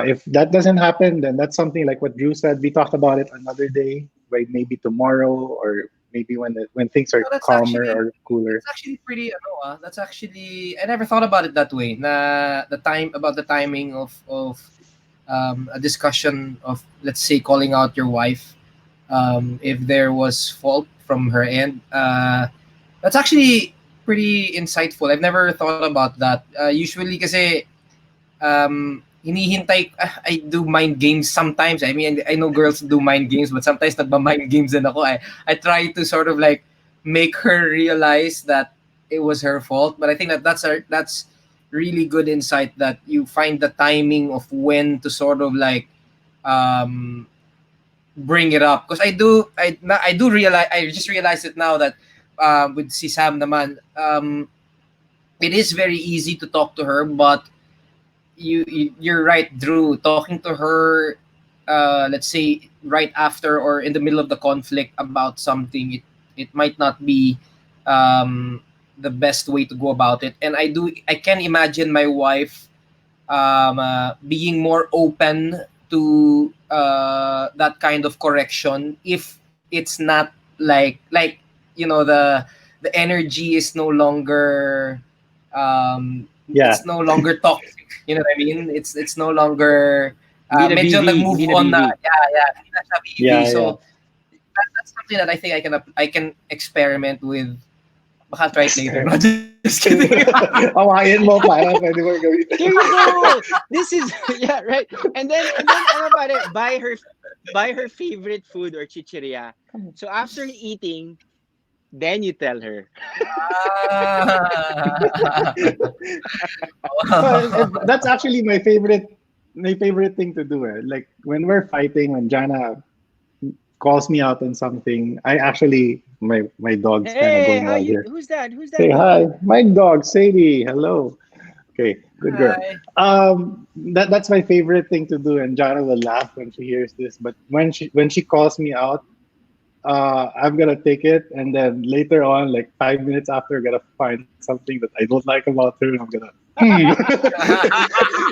If that doesn't happen, then that's something like what Drew said. We talk about it another day, right? Maybe tomorrow, or maybe when things are No, that's calmer actually or cooler. that's actually pretty that's actually I never thought about it that way. Na the timing of a discussion of, let's say, calling out your wife if there was fault from her end. That's actually pretty insightful. I've never thought about that. Usually kasi hinihintay, I do mind games sometimes. I mean, I know girls do mind games, but sometimes nagma-mind games din ako. I try to sort of like make her realize that it was her fault. But I think that's really good insight, that you find the timing of when to sort of like um bring it up. Because I do realize, I just realized it now that with si Sam naman, it is very easy to talk to her, but you're right, Drew. Talking to her let's say right after or in the middle of the conflict about something, it might not be um, the best way to go about it. And I can imagine my wife being more open to that kind of correction if it's not like the energy is no longer Yeah, it's no longer toxic. You know what I mean? It's no longer Hindi na medyo BV, nag-move hindi na on na. BV. Yeah, hindi na siya BV. yeah, So yeah. that's something that I think I can experiment with. Baka I'll try it later. No, just kidding. Awayin mo para pwede mo gawin. There you go. This is yeah, right. And then ano ba buy her favorite food or chicheria. So after eating, then you tell her. Ah. That's actually my favorite thing to do. Like when we're fighting, when Jana calls me out on something, I actually my dog's kind of Hey, going how wild you? here. Who's that? Who's that Say hi, doggy? my dog Sadie. Hello. Okay, good girl. Hi. That's my favorite thing to do, and Jana will laugh when she hears this. But when she calls me out, I'm gonna take it, and then later on, like 5 minutes after, I'm gonna find something that I don't like about her, and I'm gonna.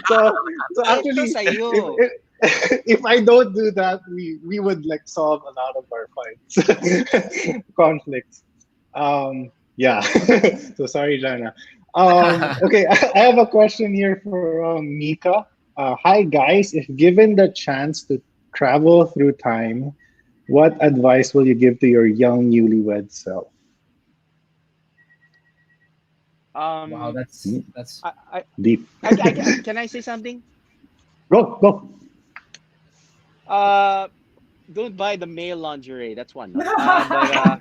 so so Ito actually, sa'yo. if I don't do that, we would like solve a lot of our fights, conflicts. Yeah. So sorry, Jana. Okay, I have a question here from Mika. Hi guys, if given the chance to travel through time, what advice will you give to your young newlywed self? Wow, Um, that's I, I, Deep. can I say something? Go, go. Uh, don't buy the male lingerie. That's one, no. But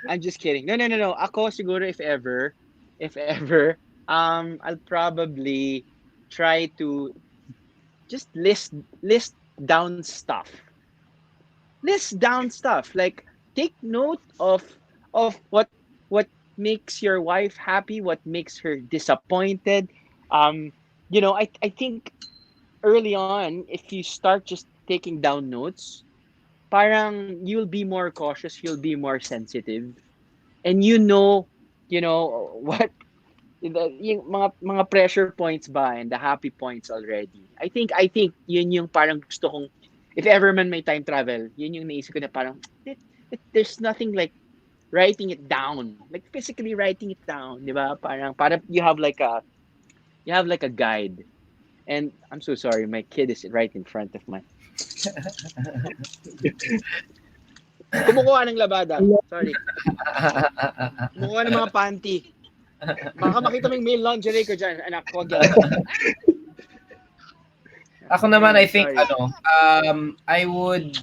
I'm just kidding. No, no, no, no. Ako siguro if ever, I'll probably try to just list down stuff. List down stuff. Like take note of what makes your wife happy, what makes her disappointed. Um, I think early on, if you start just taking down notes, parang you'll be more cautious, you'll be more sensitive, and what yung mga pressure points ba and the happy points already. I think yun yung parang gusto kong if ever man may time travel, yun yung naisip ko na parang there's nothing like writing it down, like physically writing it down, di ba? Parang you have like a guide. And I'm so sorry, my kid is right in front of my kumukuha ng labada. Sorry. Kumukuha ng mga panty. Baka makita mo yung male lingerie ko dyan. Anak, huwag yan. Ako naman, I Anyway, think sorry. I would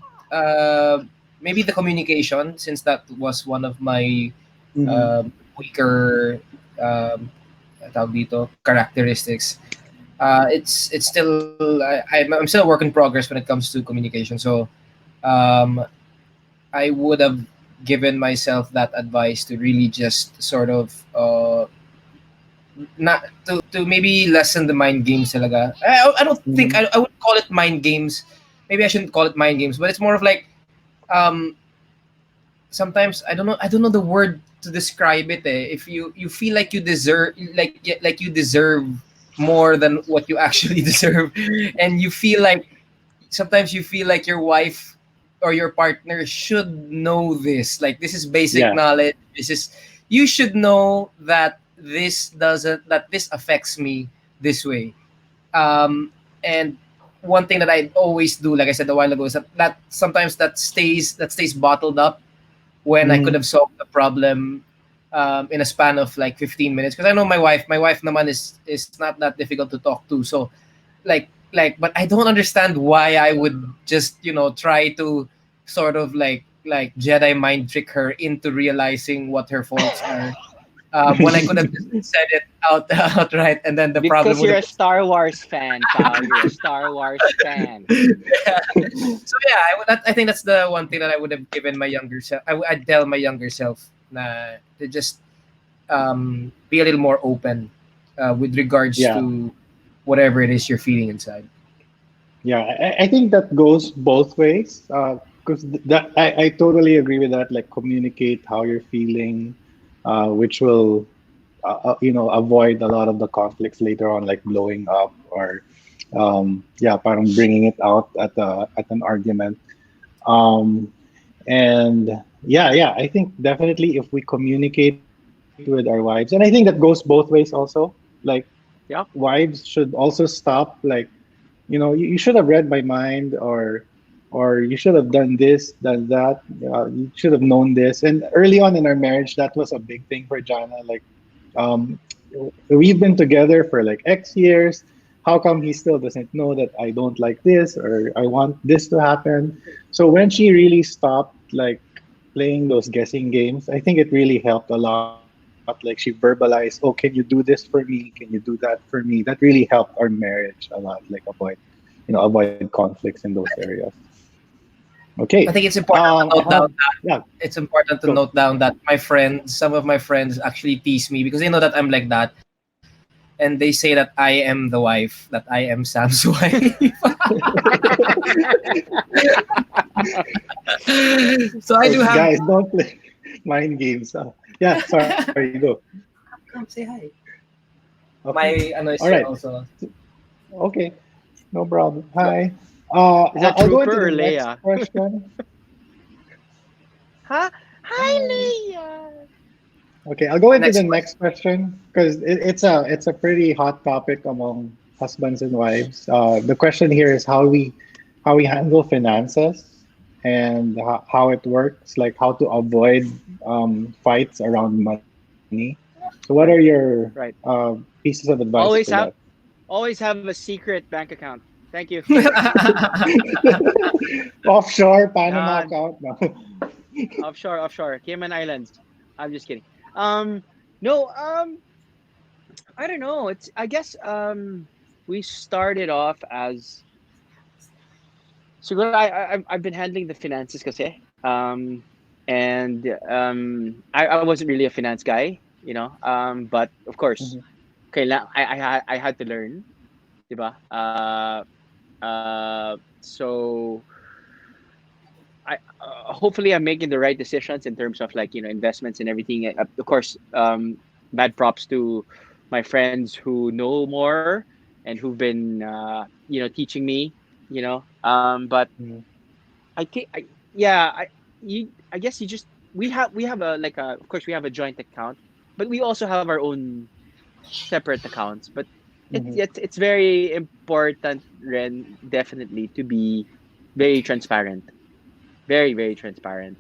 maybe the communication, since that was one of my Mhm. weaker tawag dito, characteristics. It's still I'm still a work in progress when it comes to communication. So um, I would have given myself that advice to really just sort of not to maybe lessen the mind games talaga. I don't think Mhm. I would call it mind games. Maybe I shouldn't call it mind games, but it's more of like um sometimes I don't know the word to describe it. If you feel like you deserve like you deserve more than what you actually deserve, and you feel like sometimes you feel like your wife or your partner should know this. Like this is basic Yeah. knowledge. This is you should know that this affects me this way. And one thing that I always do, like I said a while ago, is that sometimes that stays bottled up when I could Mhm. have solved the problem in a span of like 15 minutes. Because I know my wife. My wife naman is not that difficult to talk to. So but I don't understand why I would just try to sort of like Jedi mind trick her into realizing what her faults are. When I could have just said it out outright, and then the problem Because would you're have. a Star Wars fan, pal. You're a Star Wars fan. Yeah. So yeah, I think that's the one thing that I would have given my younger self. I'd tell my younger self to just be a little more open with regards Yeah. to whatever it is you're feeling inside. Yeah, I think that goes both ways. Because that I totally agree with that. Like communicate how you're feeling, which will avoid a lot of the conflicts later on, like blowing up or yeah, parang bringing it out at an argument. Um, and yeah, I think definitely if we communicate with our wives, and I think that goes both ways also. Like Yeah. wives should also stop like you should have read my mind, or you should have done this, done that. You should have known this. And early on in our marriage, that was a big thing for Jana. Like, um, we've been together for like X years. How come he still doesn't know that I don't like this or I want this to happen? So when she really stopped like playing those guessing games, I think it really helped a lot. Like she verbalized, "Oh, can you do this for me? Can you do that for me?" That really helped our marriage a lot. Like avoid conflicts in those areas. Okay. I think it's important to note down Yeah. it's important to Go. note down that some of my friends actually tease me because they know that I'm like that, and they say that I am the wife, that I am Sam's wife. So I do have. Guys, don't play mind games. Yeah. Sorry. Go. Come say hi. Okay. My ano All is right. here also. Okay. No problem. What- Hi. Is that I'll go into Trooper the or next Leia? question. Huh? Hi, Hi. Leia. Okay, I'll go into Next the question. next question because it's a pretty hot topic among husbands and wives. The question here is how we handle finances and how it works, like how to avoid fights around money. So, what are Right. your Right. pieces of advice for Always that? have always have a secret bank account. Thank you. Offshore Panama Uh, account? No. offshore, Cayman Islands. I'm just kidding. Um, no, I don't know. It's I guess we started off as so good. I've been handling the finances kasi and I wasn't really a finance guy, but of course, Mhm. okay, I had to learn, diba? So hopefully I'm making the right decisions in terms of like investments and everything. Of course, bad props to my friends who know more and who've been teaching me. But Mhm. I think yeah I guess you just we have a like a of course we have a joint account, but we also have our own separate accounts. But Mhm. it's very important, Ren, definitely to be very transparent, very very transparent.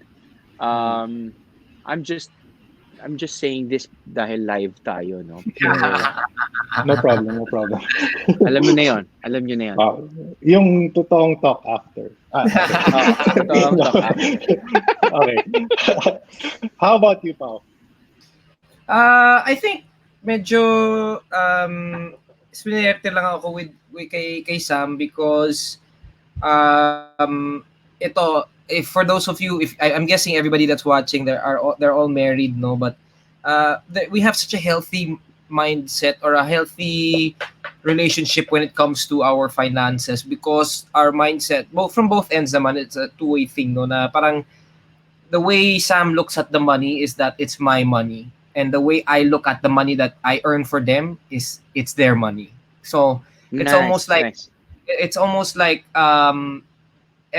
Mhm. Um, I'm just I'm just saying this dahil live tayo, no? Mhm. Pero No problem, no problem. alam mo na yon, alam niyo na yon. Ah, yung totoong talk after. Okay. Oo, totoong No. talk after. Okay. How about you, Pao? I think medyo swinerte lang ako with kay Sam because ito if for those of you if I'm guessing everybody that's watching they're all married, no, but we have such a healthy mindset or a healthy relationship when it comes to our finances because our mindset both from both ends naman it's a two-way thing, no, na parang the way Sam looks at the money is that it's my money, and the way I look at the money that I earn for them is it's their money. So it's almost Nice, like nice. it's almost like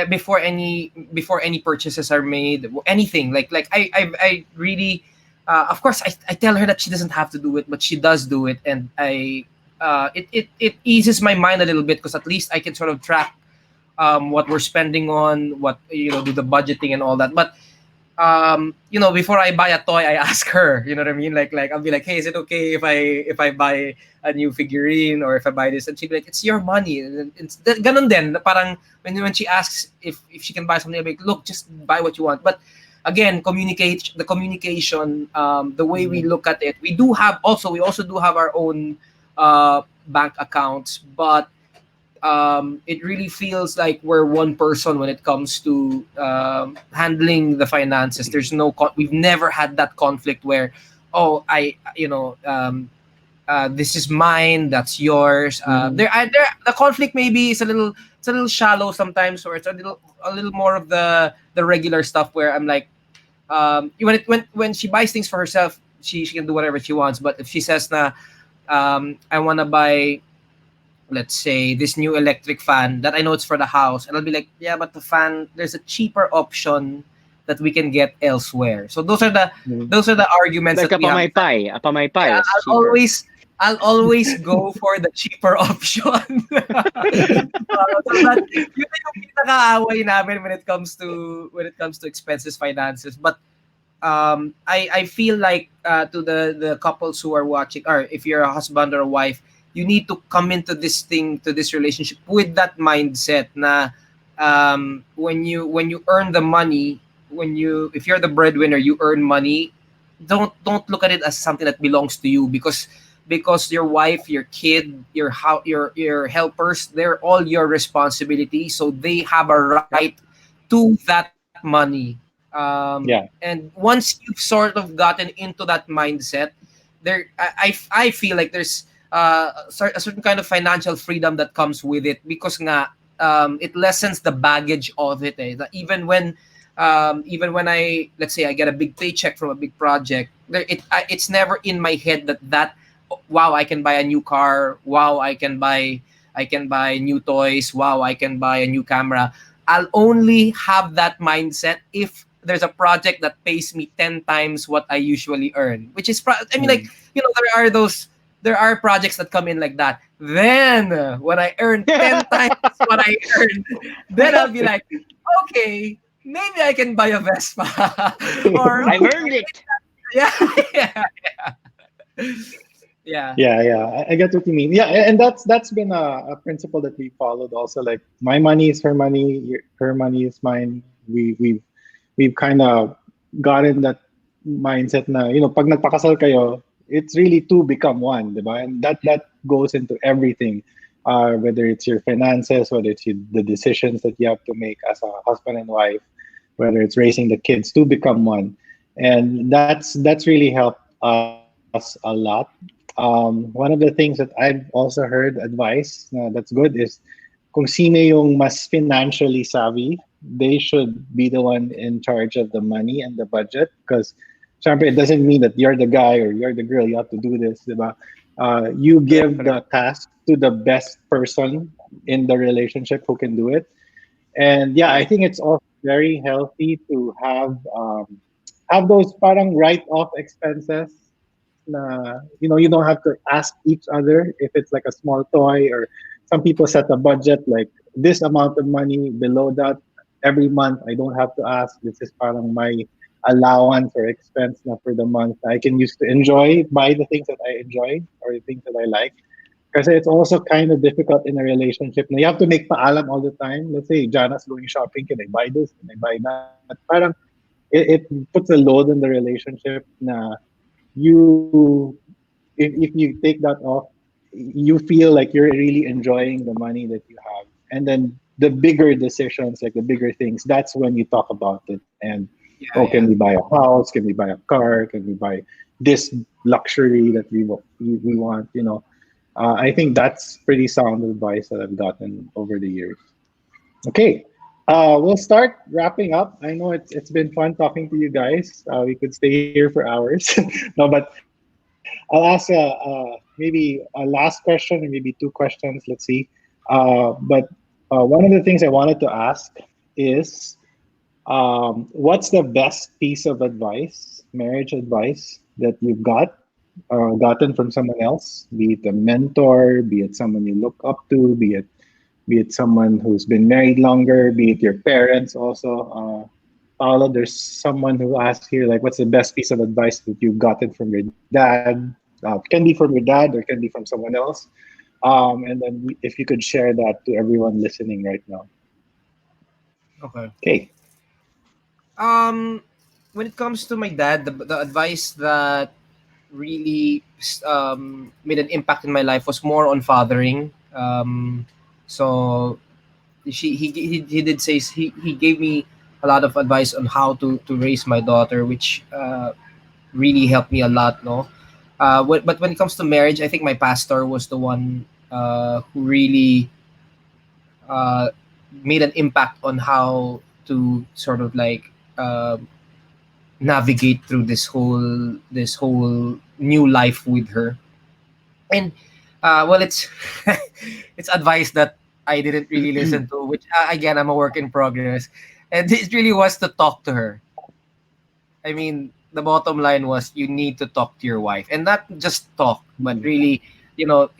before any purchases are made, anything like I really of course I tell her that she doesn't have to do it, but she does do it, and it eases my mind a little bit because at least I can sort of track what we're spending on, what do the budgeting and all that. But before I buy a toy, I ask her. You know what I mean? Like I'll be like, hey, is it okay if I buy a new figurine or if I buy this? And she'd be like, it's your money. And it's ganun din. Na parang when she asks if she can buy something, I'll be like, look, just buy what you want. But again, the communication, the way we Mhm. look at it, we also do have our own bank accounts, but it really feels like we're one person when it comes to handling the finances. We've never had that conflict where, oh, I, this is mine, that's yours. The conflict maybe is a little shallow sometimes, or it's a little more of the regular stuff where I'm like, when she buys things for herself, she can do whatever she wants. But if she says na, I want to buy, let's say, this new electric fan that I know it's for the house, and I'll be like, yeah, but the fan, there's a cheaper option that we can get elsewhere. So those are the arguments Like that we have. a pamaypay Yeah, is cheaper. I'll always go for the cheaper option. So that yun na yung pinaka-away namin when it comes to expenses, finances. But I feel like to the couples who are watching, or if you're a husband or a wife, you need to come into this relationship with that mindset na when you earn the money, if you're the breadwinner, you earn money. Don't look at it as something that belongs to you, because your wife, your kid, your helpers, they're all your responsibility. So they have a right to that money. Yeah. And once you've sort of gotten into that mindset, I feel like there's a certain kind of financial freedom that comes with it, because nga it lessens the baggage of it. Even when I, let's say, I get a big paycheck from a big project, it's never in my head that wow, I can buy a new car, wow, I can buy new toys, wow, I can buy a new camera. I'll only have that mindset if there's a project that pays me 10 times what I usually earn, which is I mean, like, there are projects that come in like that. Then when I earn 10 times what I earned, then I'll be like, okay, maybe I can buy a Vespa. Or I've earned it. yeah, yeah, yeah. Yeah. I get what you mean. Yeah, and that's been a principle that we followed also. Like, my money is her money, her money is mine. We've kind of gotten that mindset na, pag nagpakasal kayo, it's really two become one, diba? And that goes into everything. Whether it's your finances, whether it's the decisions that you have to make as a husband and wife, whether it's raising the kids, two become one. And that's really helped us a lot. One of the things that I've also heard advice that's good is, kung sino yung mas financially savvy, they should be the one in charge of the money and the budget. Because syempre, it doesn't mean that you're the guy or you're the girl, you have to do this, diba? You give the task to the best person in the relationship who can do it. And yeah, I think it's also very healthy to have those parang write-off expenses. You don't have to ask each other if it's like a small toy, or some people set a budget like this amount of money, below that every month I don't have to ask. This is parang my allowance or expense na for the month. I can use to buy the things that I enjoy or the things that I like. Because it's also kind of difficult in a relationship. You have to make paalam all the time. Let's say Jana's going shopping. Can I buy this? Can I buy that? Parang it puts a load in the relationship. Na you, if you take that off, you feel like you're really enjoying the money that you have. And then the bigger decisions, like the bigger things, that's when you talk about it. And can we buy a house? Can we buy a car? Can we buy this luxury that we want? I think that's pretty sound advice that I've gotten over the years. Okay, we'll start wrapping up. I know it's been fun talking to you guys. We could stay here for hours. No, but I'll ask maybe a last question, or maybe two questions. Let's see. But one of the things I wanted to ask is, what's the best piece of advice, marriage advice, that you've gotten from someone else? Be it a mentor, be it someone you look up to, be it someone who's been married longer, be it your parents also. Paolo, there's someone who asked here, like, what's the best piece of advice that you've gotten from your dad? It can be from your dad or it can be from someone else. And then if you could share that to everyone listening right now. Okay. Okay. When it comes to my dad, the advice that really made an impact in my life was more on fathering. So he did say he gave me a lot of advice on how to raise my daughter, which really helped me a lot. No, But when it comes to marriage, I think my pastor was the one who really uh, made an impact on how to sort of like navigate through this whole new life with her. And well, it's it's advice that I didn't really listen to, which again, I'm a work in progress, and it really was to talk to her. I mean, the bottom line was you need to talk to your wife, and not just talk, but Mm. really,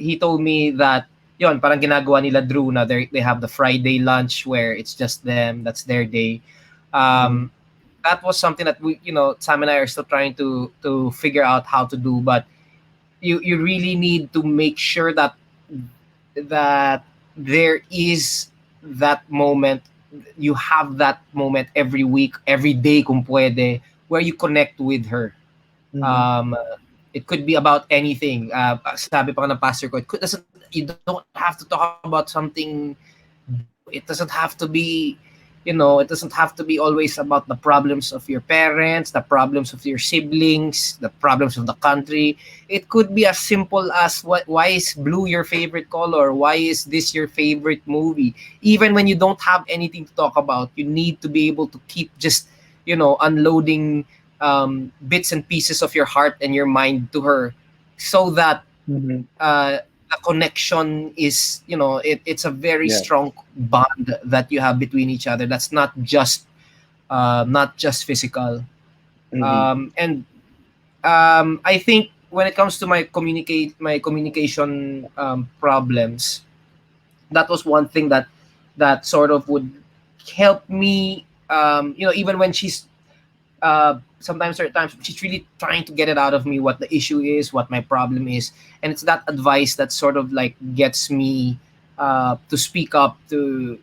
he told me that yon parang ginagawa nila Drew na they have the Friday lunch where it's just them, that's their day. Mhm. Um, that was something that Sam and I are still trying to figure out how to do, but you really need to make sure that there is that moment. You have that moment every week, every day kung pwede, where you connect with her. Mhm. um it could be about anything. Sabi pa ng pastor ko, you don't have to talk about something deep. It doesn't have to be, it doesn't have to be always about the problems of your parents, the problems of your siblings, the problems of the country. It could be as simple as, why is blue your favorite color? Why is this your favorite movie? Even when you don't have anything to talk about, you need to be able to keep just, unloading bits and pieces of your heart and your mind to her, so that Mhm. the connection is, it's a very Yes. strong bond that you have between each other. That's not just physical. Mhm. And I think when it comes to my communication problems, that was one thing that sort of would help me. Even when she's sometimes certain times she's really trying to get it out of me, what the issue is, what my problem is, and it's that advice that sort of like gets me to speak up, to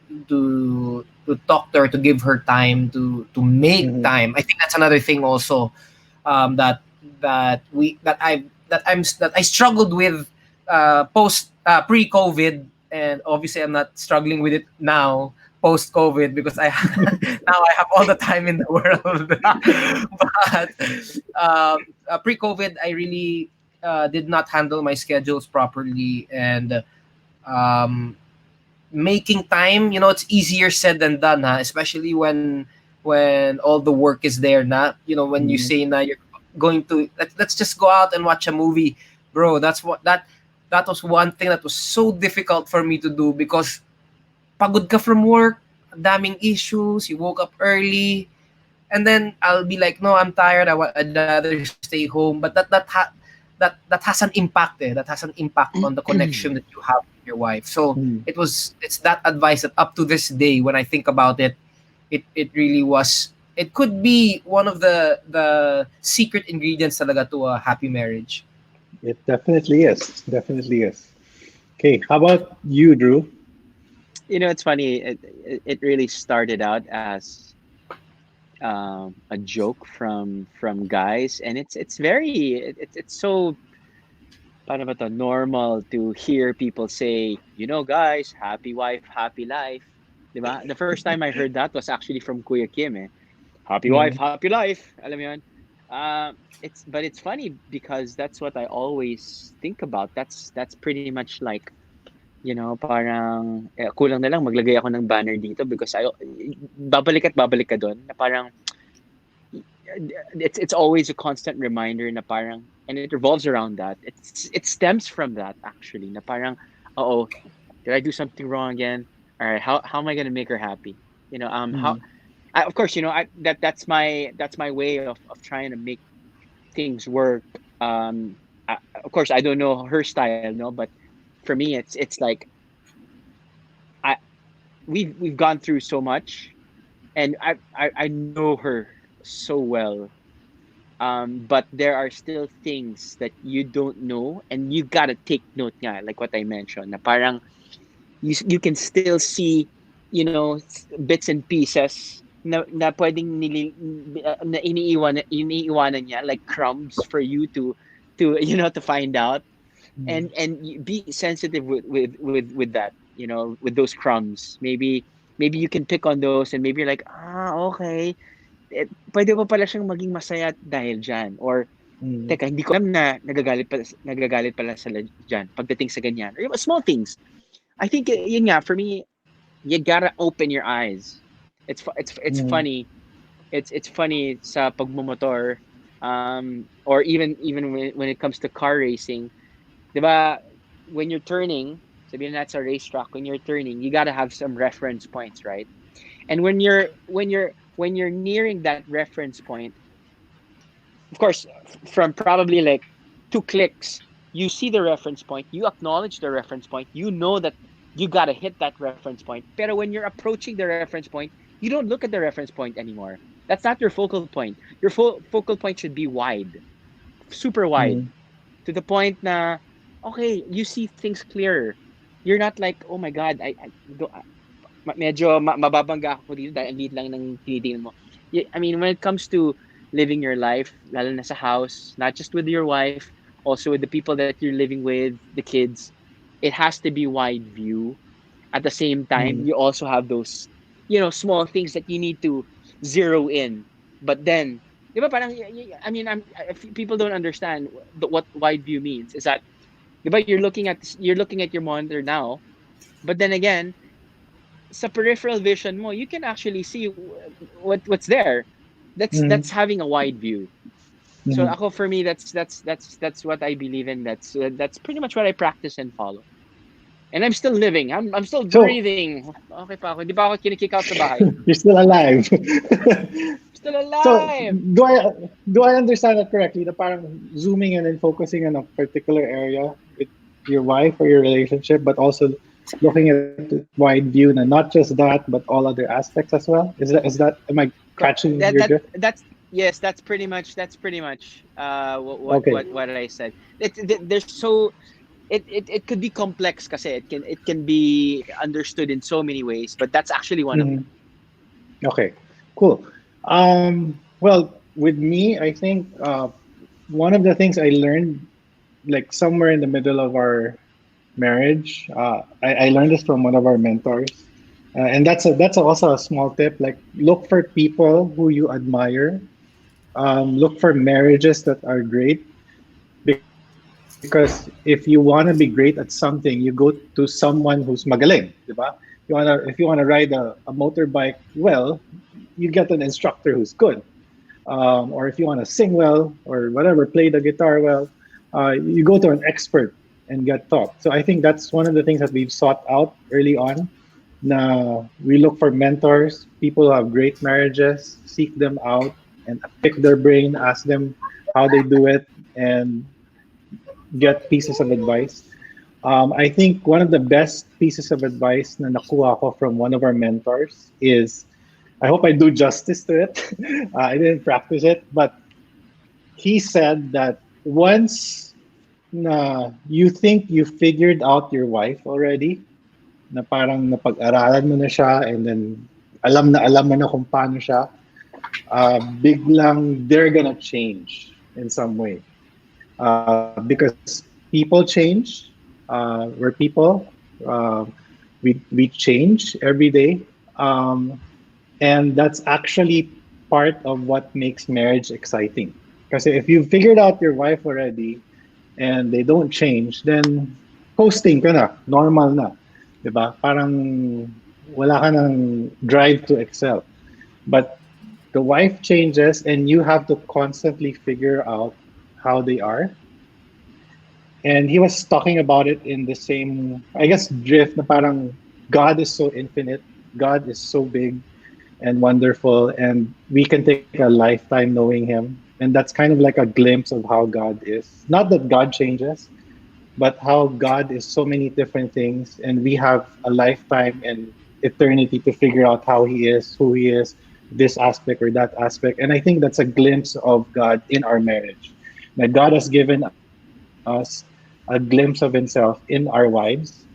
talk to her, to give her time, to make Mhm. time. I think that's another thing also, that I struggled with post pre-COVID, and obviously I'm not struggling with it now post COVID, because now I have all the time in the world. But pre COVID, I really did not handle my schedules properly, and um, making time. It's easier said than done, huh? Especially when all the work is there. Not when you Mhm. say na you're going to let's just go out and watch a movie, bro. That was one thing that was so difficult for me to do, because pagod ka from work, daming issues, you woke up early, and then I'll be like, no, I'm tired. I'd rather stay home. But that has an impact. That has an impact on the connection that you have with your wife. So Mhm. it's that advice that up to this day, when I think about it, it really was. It could be one of the secret ingredients talaga to a happy marriage. It definitely is. Definitely is. Okay, how about you, Drew? It's funny. It really started out as a joke from guys, and it's very it's so paano ba to, normal to hear people say, guys, happy wife, happy life. 'Di ba? The first time I heard that was actually from Kuya Kim, eh. Happy wife, Mhm. happy life. Alam mo yun? But it's funny because that's what I always think about. That's pretty much like, parang kulang na lang maglagay ako ng banner dito because babalik at babalik ka doon na parang it's always a constant reminder na parang, and it revolves around that. It stems from that actually na parang, oh, did I do something wrong again? All right, how am I gonna make her happy? How Mhm. of course, that's my way of trying to make things work. Of course, I don't know her style, no, but for me, it's like I we've gone through so much, and I know her so well. But there are still things that you don't know, and you gotta take note nga, like what I mentioned, na parang you can still see, bits and pieces na pwedeng na iniiwanan niya, like crumbs for you to to find out, Mhm. and be sensitive with that, with those crumbs. Maybe you can pick on those, and maybe you're like, okay, pwede pa pala siyang maging masaya dahil dyan, or Mm. Teka, hindi ko alam na nagagalit pala sila dyan pagdating sa ganyan. Or yung small things. I think yun nga for me, you gotta open your eyes. It's Mm. funny. It's funny sa pagmumotor, or even when it comes to car racing, 'di ba? When you're turning, sabihin natin sa racetrack, when you're turning, you gotta have some reference points, right? And when you're nearing that reference point, of course, from probably like 2 clicks, you see the reference point, you acknowledge the reference point, you know that you gotta hit that reference point. Pero when you're approaching the reference point, you don't look at the reference point anymore. That's not your focal point. Your focal point should be wide, super wide, Mm. to the point na okay, you see things clearer. You're not like, oh my god, medyo mababangga ako dito dahil ang liit lang ng tinitingnan mo. I mean, when it comes to living your life, lalo na sa house, not just with your wife, also with the people that you're living with, the kids, it has to be wide view. At the same time, Mm. you also have those, small things that you need to zero in. But then, di ba parang, I mean, if people don't understand what wide view means, is that, di ba you're looking at your monitor now, but then again, sa peripheral vision mo, you can actually see what's there. That's Mm. having a wide view. So Mm. ako, for me, that's what I believe in. That's pretty much what I practice and follow. And I'm still living. I'm still So breathing. Okay pa ako. Hindi pa ako kinikick out sa bahay. you're still alive. Still So alive. do I understand that correctly? The parang zooming in and focusing on a particular area with your wife or your relationship, but also looking at the wide view, and not just that, but all other aspects as well. Is that am I catching That your that drift? that's yes. That's pretty much Okay. what I said. There's so it could be complex kasi it can be understood in so many ways, but that's actually one of Mhm. them. Okay. Cool. Well, with me, I think one of the things I learned, like somewhere in the middle of our marriage. I learned this from one of our mentors, and that's also a small tip. Like look for people who you admire. Look for marriages that are great because if you want to be great at something, you go to someone who's magaling, diba? If you wanna ride a motorbike well, you get an instructor who's good. Or if you want to sing well or whatever, play the guitar well, you go to an expert and get taught. So I think that's one of the things that we've sought out early on. Now we look for mentors, people who have great marriages, seek them out and pick their brain, ask them how they do it, and get pieces of advice. I think one of the best pieces of advice na nakuha ko from one of our mentors is, I hope I do justice to it. I didn't practice it, but he said that once na you think you figured out your wife already, na parang napag-aralan mo na siya and then alam mo na kung paano siya, biglang they're gonna change in some way. Because people change, we're people, uh, we change every day. And that's actually part of what makes marriage exciting. Because if you've figured out your wife already and they don't change, then coasting ka na, normal na. Diba? Parang wala ka ng drive to excel. But the wife changes and you have to constantly figure out how they are. And he was talking about it in the same, I guess, drift na parang God is so infinite, God is so big and wonderful, and we can take a lifetime knowing Him. And that's kind of like a glimpse of how God is. Not that God changes, but how God is so many different things, and we have a lifetime and eternity to figure out how He is, who He is, this aspect or that aspect. And I think that's a glimpse of God in our marriage. That God has given us a glimpse of Himself in our wives,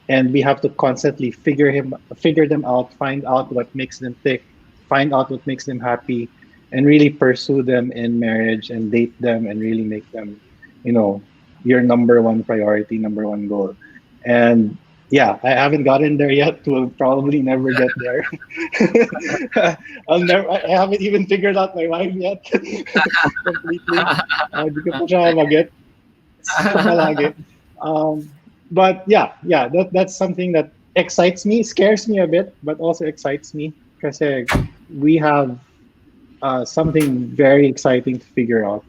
and we have to constantly figure them out, find out what makes them tick, find out what makes them happy, and really pursue them in marriage and date them and really make them, you know, your number one priority, number one goal. And Yeah, I haven't gotten there yet. We'll probably never get there. I haven't even figured out my wife yet completely. Di ko pa siya magets palagi. But yeah, that's something that excites me, scares me a bit, but also excites me because we have something very exciting to figure out.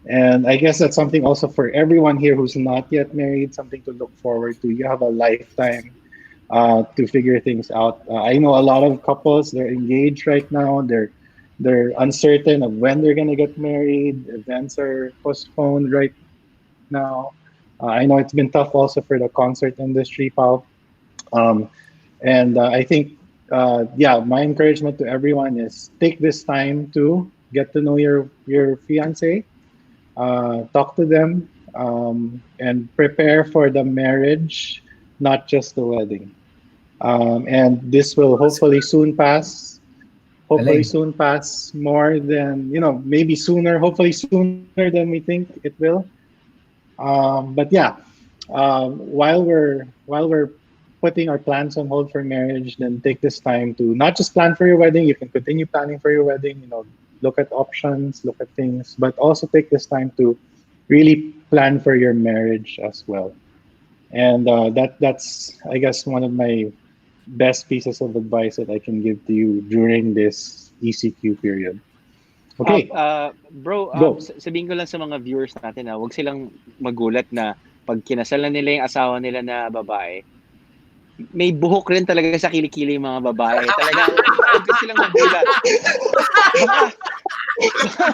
And I guess that's something also for everyone here who's not yet married, something to look forward to. You have a lifetime to figure things out. I know a lot of couples, they're engaged right now. They're uncertain of when they're gonna get married. Events are postponed right now. I know it's been tough also for the concert industry, Pao. Um, and I think, yeah, my encouragement to everyone is take this time to get to know your fiance, talk to them, and prepare for the marriage, not just the wedding. And this will hopefully soon pass. Hopefully Galing. soon pass more than maybe sooner. Hopefully sooner than we think it will. But yeah, while we're putting our plans on hold for marriage, then take this time to not just plan for your wedding. You can continue planning for your wedding. Look at options, look at things, but also take this time to really plan for your marriage as well. And that's I guess one of my best pieces of advice that I can give to you during this ECQ period. Okay, Bro, go. sabihin ko lang sa mga viewers natin na wag silang magulat na pag kinasal na nila yung asawa nila na babae, may buhok rin talaga sa kilikili yung mga babae. Talagang wag silang magulat. Baka,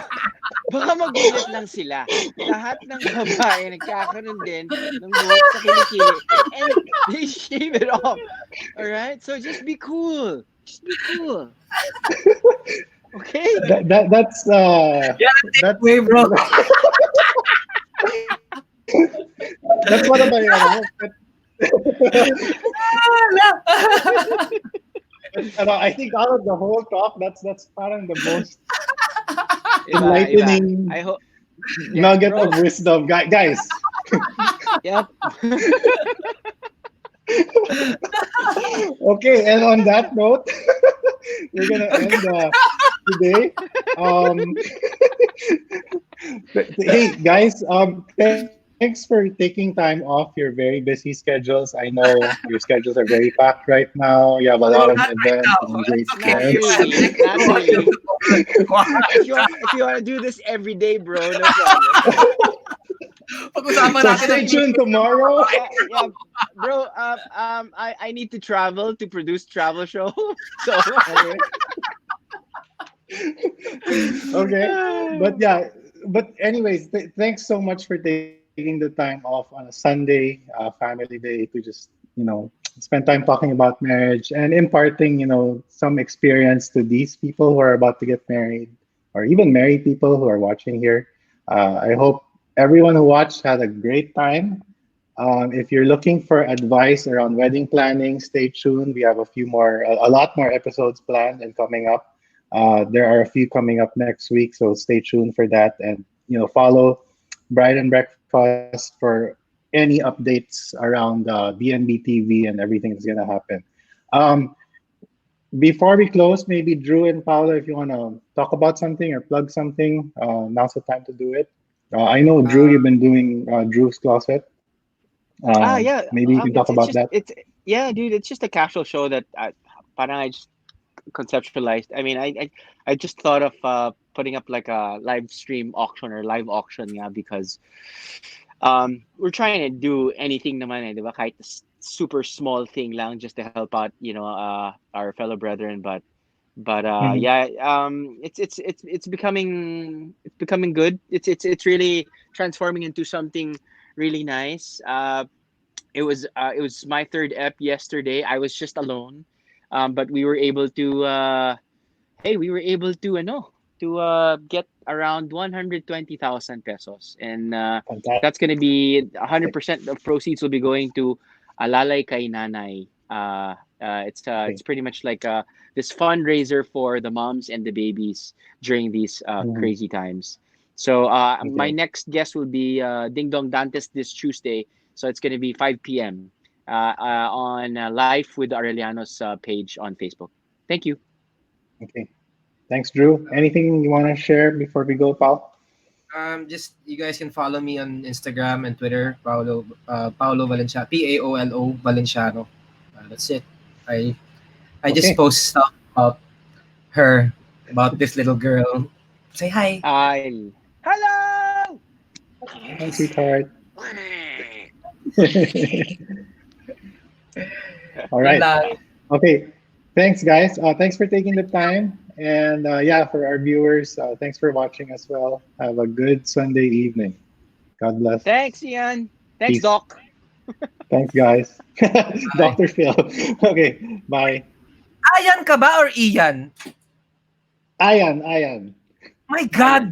baka magulat lang sila. Lahat ng babae nagkakaroon din ng buhok sa kilikili. And they shave it off. Alright? So just be cool. Just be cool. Okay? Yeah, That's way, bro. that's one of my I think out of the whole talk, that's parang the most Iba. enlightening I hope. nugget Bro. of wisdom, guys. Yep. Okay, and on that note, we're gonna end today. Um, hey guys, thanks for taking time off your very busy schedules. I know your schedules are very packed right now. You have a lot of Bro, not right events now. and It's okay. Not engagements. really. Not really. If you want to do this every day, bro, no problem. Pag-usapan So natin stay ang tuned tomorrow. Yeah, bro. I need to travel to produce travel show. So Okay. Okay, but yeah, but anyways, thanks so much for taking the time off on a Sunday, family day, to just spend time talking about marriage and imparting some experience to these people who are about to get married, or even married people who are watching here. I hope everyone who watched had a great time. If you're looking for advice around wedding planning, stay tuned. We have a lot more episodes planned and coming up. There are a few coming up next week, so stay tuned for that. And follow Bride and Breakfast for any updates around BNB TV and everything that's gonna happen. Um, Before we close, maybe Drew and Paolo, if you wanna talk about something or plug something, now's the time to do it. I know Drew, Uh, you've been doing Drew's Closet. yeah. Maybe you can talk It's about just that. it's yeah, dude. It's just a casual show that parang I just conceptualized. I mean, I just thought of putting up like a live stream auction or live auction, yeah, because we're trying to do anything naman eh, di ba? Kahit super small thing lang just to help out, our fellow brethren, but Mhm. yeah, it's becoming good. It's really transforming into something really nice. It was my third ep yesterday. I was just alone, but we were able to we were able to get around 120,000 pesos, and Fantastic. that's gonna be 100% of proceeds will be going to Alalay Kay Nanay. It's pretty much like this fundraiser for the moms and the babies during these Mhm. crazy times. So my Okay. next guest will be Ding Dong Dantes this Tuesday. So it's gonna be 5 p.m. on Life with the Arellano's page on Facebook. Thank you. Okay. Thanks, Drew. Anything you want to share before we go, Paul? Just you guys can follow me on Instagram and Twitter, Paolo Valenciano, Paolo Valenciano. That's it. I just Okay. post stuff about her, about this little girl. Say hi. Hello. Hi, sweetheart. All Yun right. lang. Okay. Thanks, guys. Thanks for taking the time. And yeah, for our viewers, thanks for watching as well. Have a good Sunday evening. God bless. Thanks, Ian. Thanks, Peace. Doc. Thanks, guys. Bye. Dr. Phil. Okay. Bye. Ayan ka ba or Ian? Ayan, Ayan. My God,